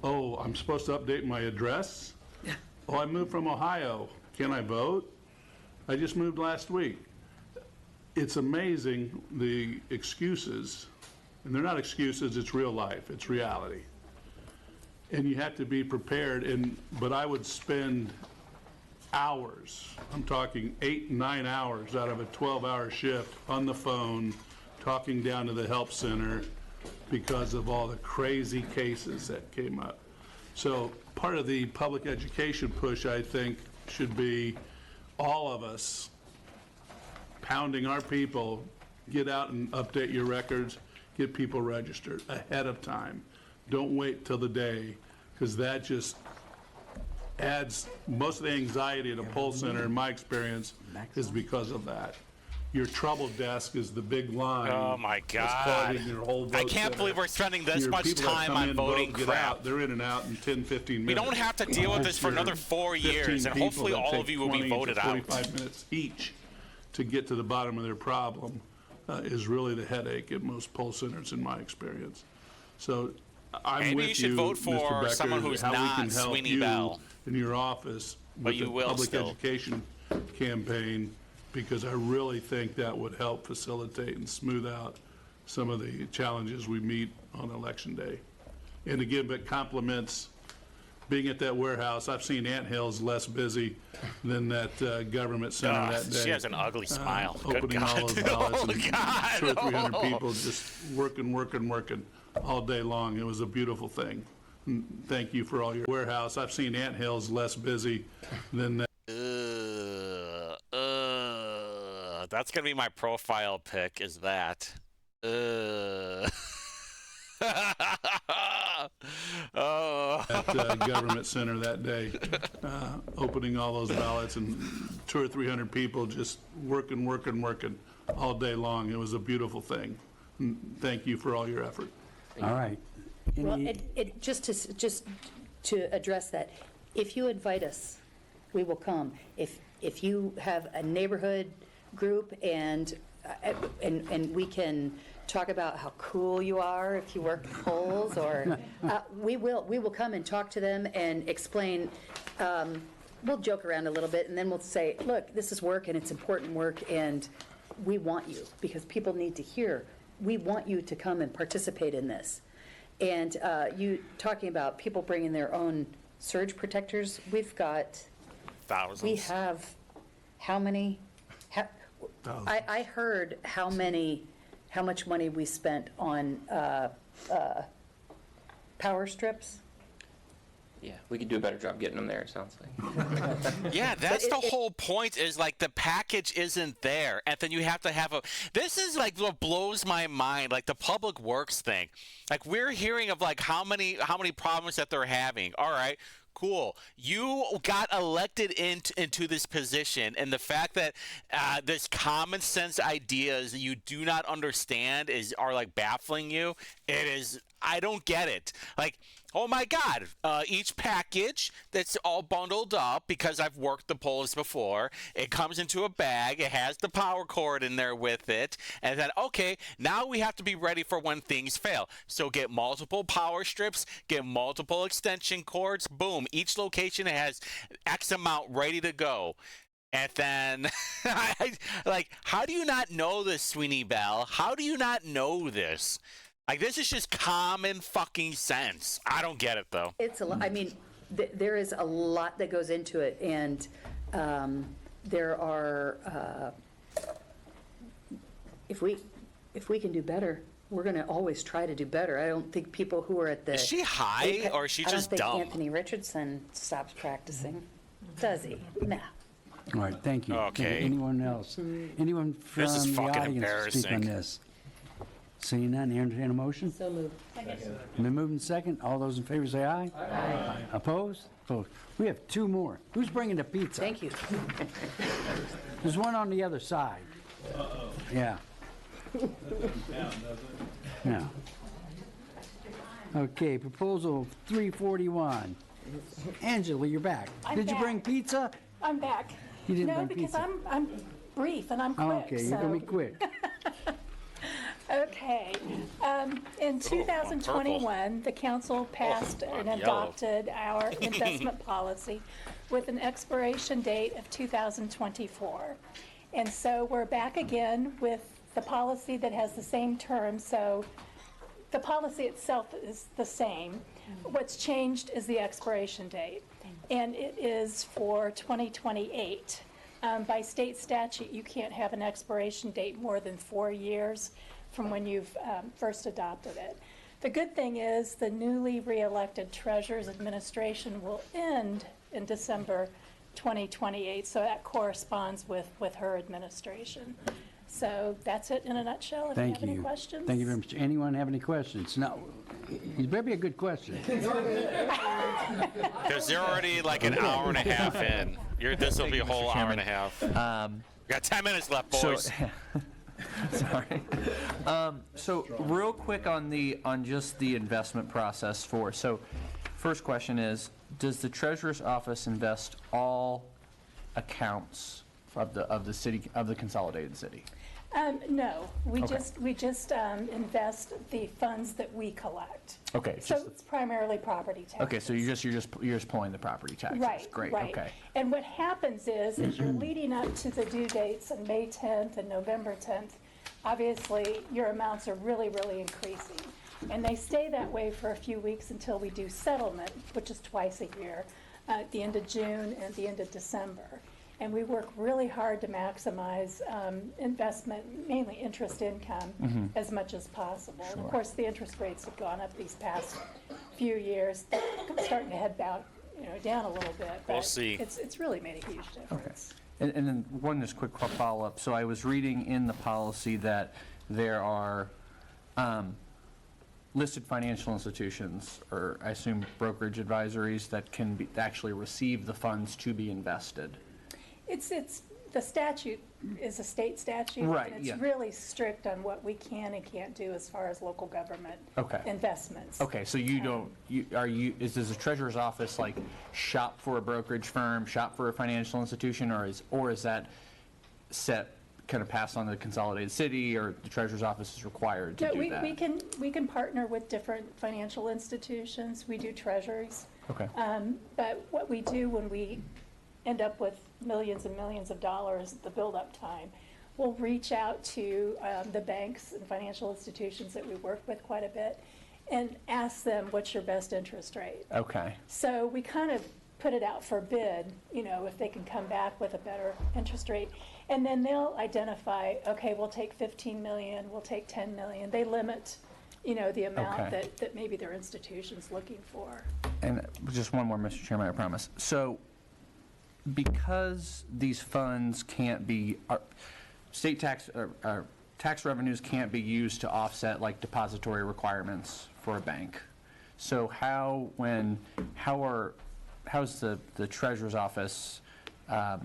oh, I'm supposed to update my address? Oh, I moved from Ohio. Can I vote? I just moved last week. It's amazing the excuses, and they're not excuses, it's real life, it's reality. And you have to be prepared, but I would spend hours, I'm talking 8, 9 hours out of a 12-hour shift on the phone, talking down to the help center because of all the crazy cases that came up. So part of the public education push, I think, should be all of us pounding our people, get out and update your records, get people registered ahead of time. Don't wait till the day, because that just adds, most of the anxiety at a poll center, in my experience, is because of that. Your trouble desk is the big line. Oh my that's God. clogging your whole vote I can't center. believe we're spending this Your much people that time come on in, voting vote, get crap. out, they're in and out in 10, 15 minutes. We don't have to deal with this for another 4 years, and hopefully all of you will be voted out. 45 minutes each to get to the bottom of their problem is really the headache at most poll centers, in my experience. So I'm Maybe with you should vote Mr. for Becker, someone who's how we not can help Sweeney you Bell. in your office But with you the will public still. education campaign, because I really think that would help facilitate and smooth out some of the challenges we meet on election day. And again, but compliments being at that warehouse. I've seen Anthill's less busy than that government center that day. She has an ugly smile. Good Opening all God. those ballots Oh, and God. 200 or 300 Oh. people just working all day long. It was a beautiful thing. And thank you for all your warehouse. I've seen Anthill's less busy than that. That's going to be my profile pic, is that. Oh. At government center that day, opening all those ballots and 200 or 300 people just working all day long. It was a beautiful thing. And thank you for all your effort. All right. Well, Any- just to address that, if you invite us, we will come. If you have a neighborhood group and we can talk about how cool you are if you work the polls, or we will come and talk to them and explain. We'll joke around a little bit, and then we'll say, look, this is work and it's important work, and we want you, because people need to hear, we want you to come and participate in this. And you talking about people bringing their own surge protectors, we've got, Thousands. we have, how many? I heard how much money we spent on power strips. Yeah, we could do a better job getting them there, it sounds like. Yeah, that's the whole point, is like the package isn't there. And then you have to have this is like what blows my mind, like the public works thing. Like we're hearing of like how many problems that they're having. All right. Cool. You got elected into this position, and the fact that this common sense ideas that you do not understand are like baffling you. It is. I don't get it. Like, oh my God, each package that's all bundled up, because I've worked the polls before, it comes into a bag, it has the power cord in there with it, and then, okay, now we have to be ready for when things fail. So get multiple power strips, get multiple extension cords, boom, each location has X amount ready to go. And then, like, how do you not know this, Sweeney Bell? How do you not know this? Like, this is just common fucking sense. I don't get it, though. It's a lot, I mean, there is a lot that goes into it, and there are, if we can do better, we're going to always try to do better. I don't think people who are at the... Is she high, or is she just I don't dumb? think Anthony Richardson stops practicing, does he? No. All right, thank you. Okay. Anyone else? Anyone from This is the fucking audience to speak on embarrassing. this? Seeing none, entertain a motion. So moved. Been moved and second. All those in favor say aye. Aye. Opposed? Opposed. We have two more. Who's bringing the pizza? Thank you. There's one on the other side. Yeah. Yeah. Okay, proposal 341. Angela, you're back. I'm Did you back. bring pizza? I'm back. You didn't No, bring because pizza. I'm brief and I'm quick. Okay, you're gonna be so- quick. Okay. In 2021, the council passed and yellow. adopted our investment policy with an expiration date of 2024. And so we're back again with the policy that has the same terms. So the policy itself is the same. What's changed is the expiration date, and it is for 2028. By state statute, you can't have an expiration date more than 4 years from when you've first adopted it. The good thing is the newly re-elected Treasurer's administration will end in December 2028, so that corresponds with her administration. So that's it in a nutshell. If you Thank have any you. questions. Thank you very much. Anyone have any questions? No. It better be a good question. Because they're already like an hour and a half in. This will be a whole hour and a half. We got 10 minutes left, boys. Sorry. So real quick on just the investment process so first question is, does the treasurer's office invest all accounts of the city, of the consolidated city? No, we Okay. just invest the funds that we collect. Okay, So just- it's primarily property taxes. Okay, so you're just pulling the property taxes. Right, Great. right. Okay. And what happens is you're leading up to the due dates on May 10th and November 10th, obviously, your amounts are really, really increasing. And they stay that way for a few weeks until we do settlement, which is twice a year, at the end of June and the end of December. And we work really hard to maximize investment, mainly interest income, as much as possible. And of course, the interest rates have gone up these past few years. They're starting to head down a little bit. We'll but see. It's really made a huge difference. And then one just quick follow-up. So I was reading in the policy that there are listed financial institutions, or I assume brokerage advisories, that can actually receive the funds to be invested. It's the statute is a state statute. Right, And yeah. it's really strict on what we can and can't do as far as local government Okay. investments. Okay, so does the treasurer's office like shop for a brokerage firm, shop for a financial institution, or is that set, kind of passed on to the consolidated city, or the treasurer's office is required to No, do that? we can partner with different financial institutions. We do treasuries. Okay. But what we do when we end up with millions and millions of dollars, the build-up time, we'll reach out to the banks and financial institutions that we work with quite a bit and ask them, what's your best interest rate? Okay. So we kind of put it out for bid, if they can come back with a better interest rate. And then they'll identify, okay, we'll take 15 million, we'll take 10 million. They limit, the amount Okay. that maybe their institution's looking for. And just one more, Mr. Chairman, I promise. So, because these funds can't be, state tax revenues can't be used to offset like depository requirements for a bank. So how's the treasurer's office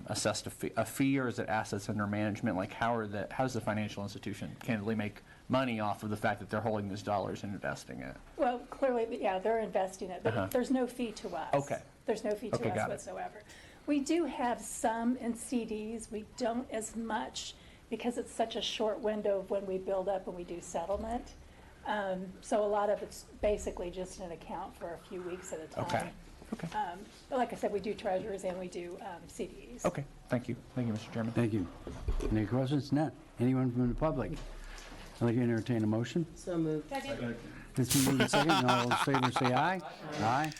assessed a fee, or is it assets under management? Like how's the financial institution candidly make money off of the fact that they're holding those dollars and investing it? Well, clearly, yeah, they're investing it, but there's no fee to us. Okay. There's no fee to Okay, us got it. whatsoever. We do have some in CDs. We don't as much because it's such a short window of when we build up and we do settlement. So a lot of it's basically just an account for a few weeks at a time. Okay. Okay. But like I said, we do treasurers and we do CDs. Okay, thank you. Thank you, Mr. Chairman. Thank you. Any questions? None. Anyone from the public? I'd like to entertain a motion. So moved. It's been moved and second, and all those in favor say aye. Aye.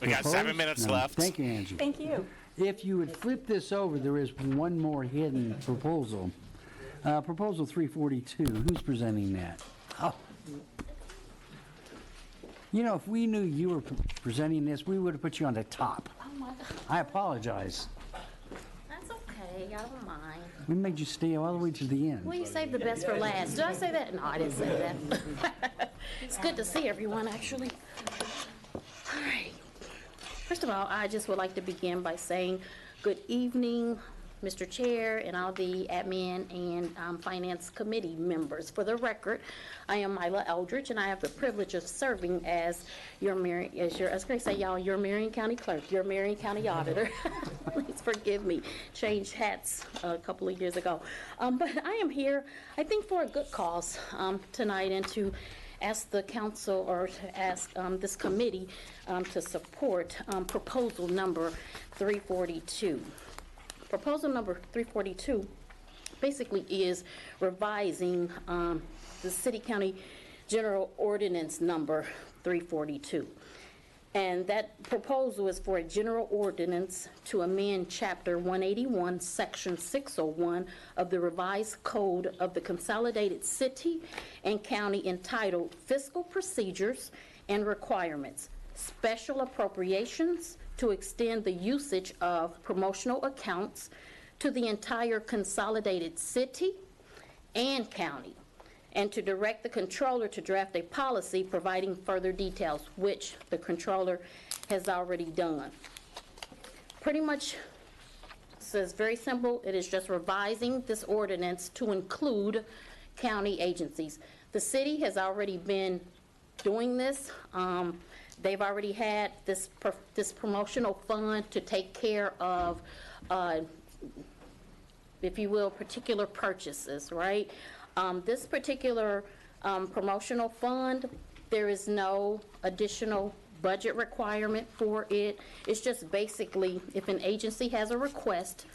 We got 7 Opposed? minutes None. left. Thank you, Angie. Thank you. If you would flip this over, there is one more hidden proposal. Proposal 342, who's presenting that? Oh. If we knew you were presenting this, we would have put you on the top. Oh my God. I apologize. That's okay. y'all don't mind. We made you stay all the way to the end. Well, you saved the best for last. Did I say that? No, I didn't say that. It's good to see everyone, actually. All right. First of all, I just would like to begin by saying good evening, Mr. Chair, and all the admin and finance committee members. For the record, I am Mila Eldridge, and I have the privilege of serving as your Marion County clerk, your Marion County auditor. Please forgive me, changed hats a couple of years ago. But I am here, I think, for a good cause tonight, and to ask the council, or to ask this committee to support proposal number 342. Proposal number 342 basically is revising the City County General Ordinance number 342. And that proposal is for a general ordinance to amend Chapter 181, Section 601 of the Revised Code of the Consolidated City and County entitled Fiscal Procedures and Requirements, Special Appropriations, to extend the usage of promotional accounts to the entire consolidated city and county, and to direct the controller to draft a policy providing further details, which the controller has already done. Pretty much, it's very simple. It is just revising this ordinance to include county agencies. The city has already been doing this. They've already had this promotional fund to take care of, if you will, particular purchases, right? This particular promotional fund, there is no additional budget requirement for it. It's just basically, if an agency has a request,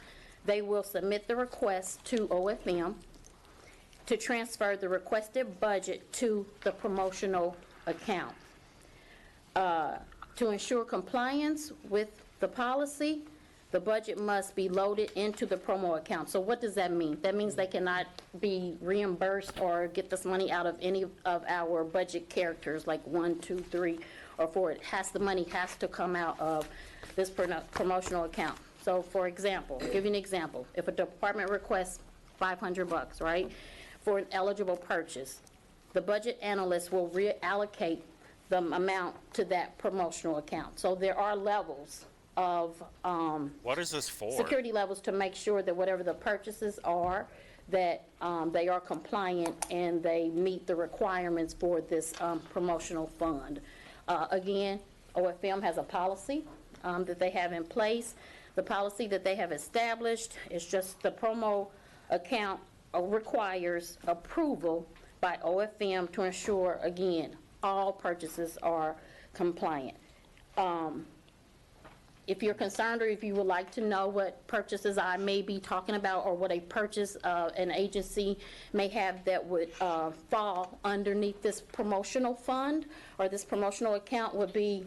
they will submit the request to OFM to transfer the requested budget to the promotional account. To ensure compliance with the policy, the budget must be loaded into the promo account. So what does that mean? That means they cannot be reimbursed or get this money out of any of our budget characters like 1, 2, 3, or 4. The money has to come out of this promotional account. So for example, I'll give you an example. If a department requests $500, right, for an eligible purchase, the budget analyst will reallocate the amount to that promotional account. So there are levels of what is this for? security levels to make sure that whatever the purchases are, that they are compliant and they meet the requirements for this promotional fund. Again, OFM has a policy that they have in place. The policy that they have established is just the promo account requires approval by OFM to ensure, again, all purchases are compliant. If you're concerned, or if you would like to know what purchases I may be talking about, or what a purchase an agency may have that would fall underneath this promotional fund or this promotional account, would be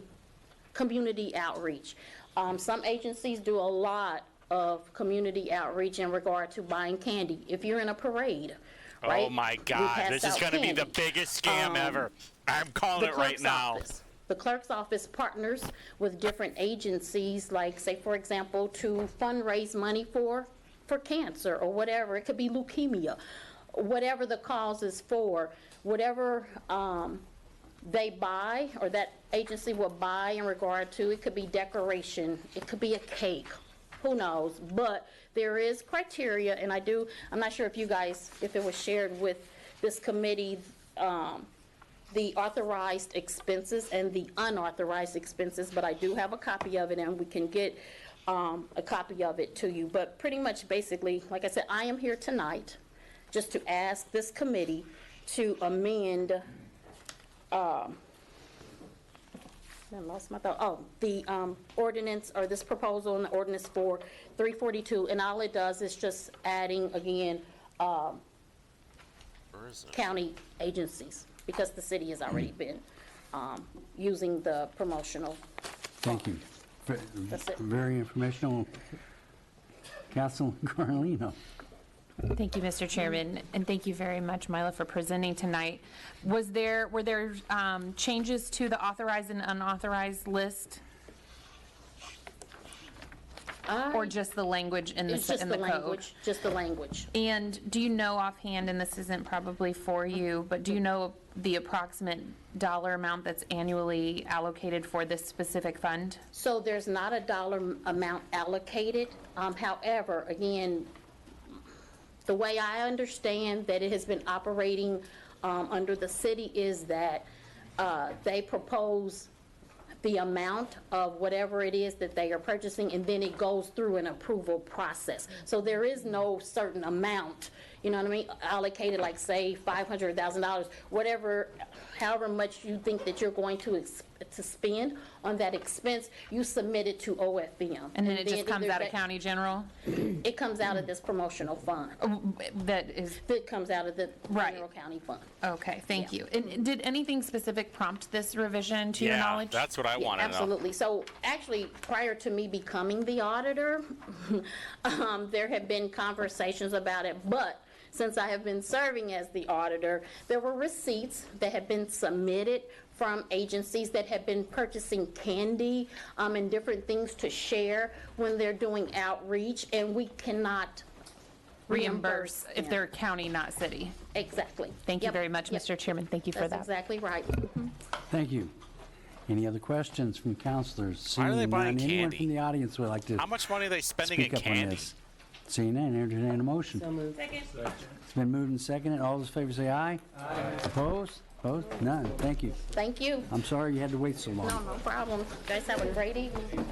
community outreach. Some agencies do a lot of community outreach in regard to buying candy. If you're in a parade, right? Oh my God, this is going to be the biggest scam ever. I'm calling it right now. The clerk's office partners with different agencies, like, say, for example, to fundraise money for cancer or whatever. It could be leukemia, whatever the cause is for, whatever they buy, or that agency will buy in regard to. It could be decoration, it could be a cake, who knows? But there is criteria, and I'm not sure if you guys, if it was shared with this committee, the authorized expenses and the unauthorized expenses, but I do have a copy of it, and we can get a copy of it to you. But pretty much, basically, like I said, I am here tonight just to ask this committee to amend, I lost my thought. Oh, the ordinance, or this proposal in the ordinance for 342, and all it does is just adding, again, county agencies, because the city has already been using the promotional. Thank you. That's it. Very informational. Councilman Carlino. Thank you, Mr. Chairman, and thank you very much, Mila, for presenting tonight. Were there changes to the authorized and unauthorized list? Or just the language in the, It's just in the the code? language, just the language. And do you know offhand, and this isn't probably for you, but do you know the approximate dollar amount that's annually allocated for this specific fund? So there's not a dollar amount allocated. However, again, the way I understand that it has been operating under the city is that they propose the amount of whatever it is that they are purchasing, and then it goes through an approval process. So there is no certain amount, you know what I mean, allocated, like say $500,000, whatever, however much you think that you're going to spend on that expense, you submit it to OFM. And then it just comes either out of county general? It comes out of this promotional fund. That comes out of the general county fund. Okay, thank you. And did anything specific prompt this revision to your Yeah, knowledge? that's what I want to know. Absolutely. So actually, prior to me becoming the auditor, there have been conversations about it, but since I have been serving as the auditor, there were receipts that have been submitted from agencies that have been purchasing candy and different things to share when they're doing outreach, and we cannot Reimburse if them. they're county, not city. Exactly. Thank you Yep. very much, Yep. Mr. Chairman. Thank you for That's that. exactly right. Mhm. Thank you. Any other questions from councilors? Why are they Seeing buying none, anyone candy? from the audience would like to How much money are they spending speak in up on candy? this? Seeing none, entertain a motion. It's been moved and seconded. All those in favor say aye. Aye. Opposed? Opposed? None. Thank you. Thank you. I'm sorry you had to wait so long. No, no problem. You guys have a great evening.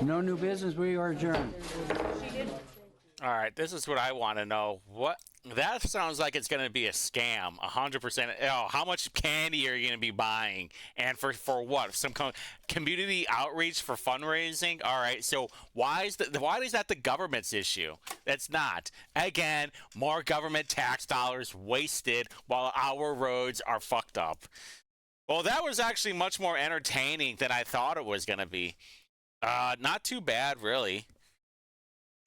No new business. We are adjourned. All right, this is what I want to know. What that sounds like it's going to be a scam, 100%. Oh, how much candy are you going to be buying, and for what? Some community outreach for fundraising? All right, so why is that the government's issue? That's not. Again, more government tax dollars wasted while our roads are fucked up. Well, that was actually much more entertaining than I thought it was going to be. Not too bad, really.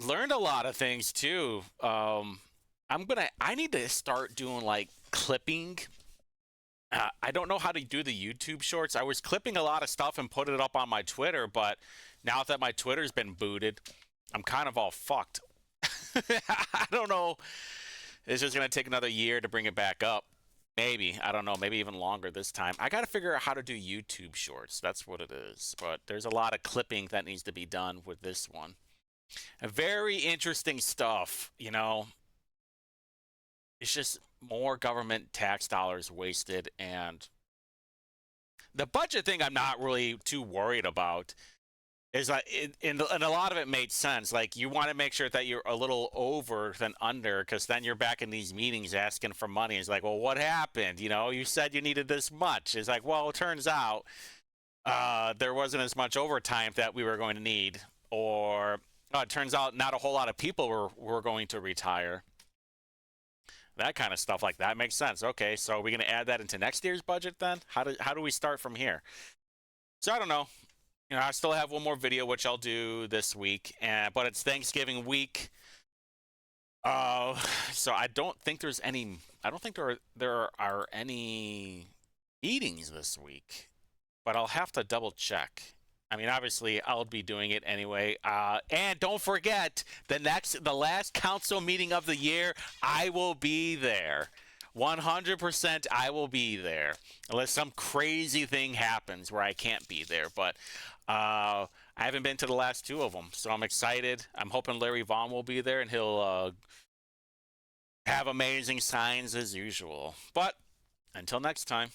Learned a lot of things too. I need to start doing like clipping. I don't know how to do the YouTube shorts. I was clipping a lot of stuff and put it up on my Twitter, but now that my Twitter's been booted, I'm kind of all fucked. I don't know. It's just gonna take another year to bring it back up. Maybe. I don't know. Maybe even longer this time. I got to figure out how to do YouTube shorts. That's what it is. But there's a lot of clipping that needs to be done with this one. Very interesting stuff, you know. It's just more government tax dollars wasted, and the budget thing I'm not really too worried about. Is like, and a lot of it made sense. Like, you want to make sure that you're a little over than under, because then you're back in these meetings asking for money. It's like, well, what happened? You know, you said you needed this much. It's like, well, it turns out there wasn't as much overtime that we were going to need, or it turns out not a whole lot of people were going to retire. That kind of stuff like that makes sense. Okay, so are we going to add that into next year's budget then? How do we start from here? So I don't know. You know, I still have one more video which I'll do this week, but it's Thanksgiving week. So I don't think there's any. I don't think there are any meetings this week, but I'll have to double check. I mean, obviously, I'll be doing it anyway. And don't forget, the last council meeting of the year, I will be there. 100% I will be there. Unless some crazy thing happens where I can't be there. But I haven't been to the last two of them, so I'm excited. I'm hoping Larry Vaughn will be there, and he'll have amazing signs as usual. But until next time.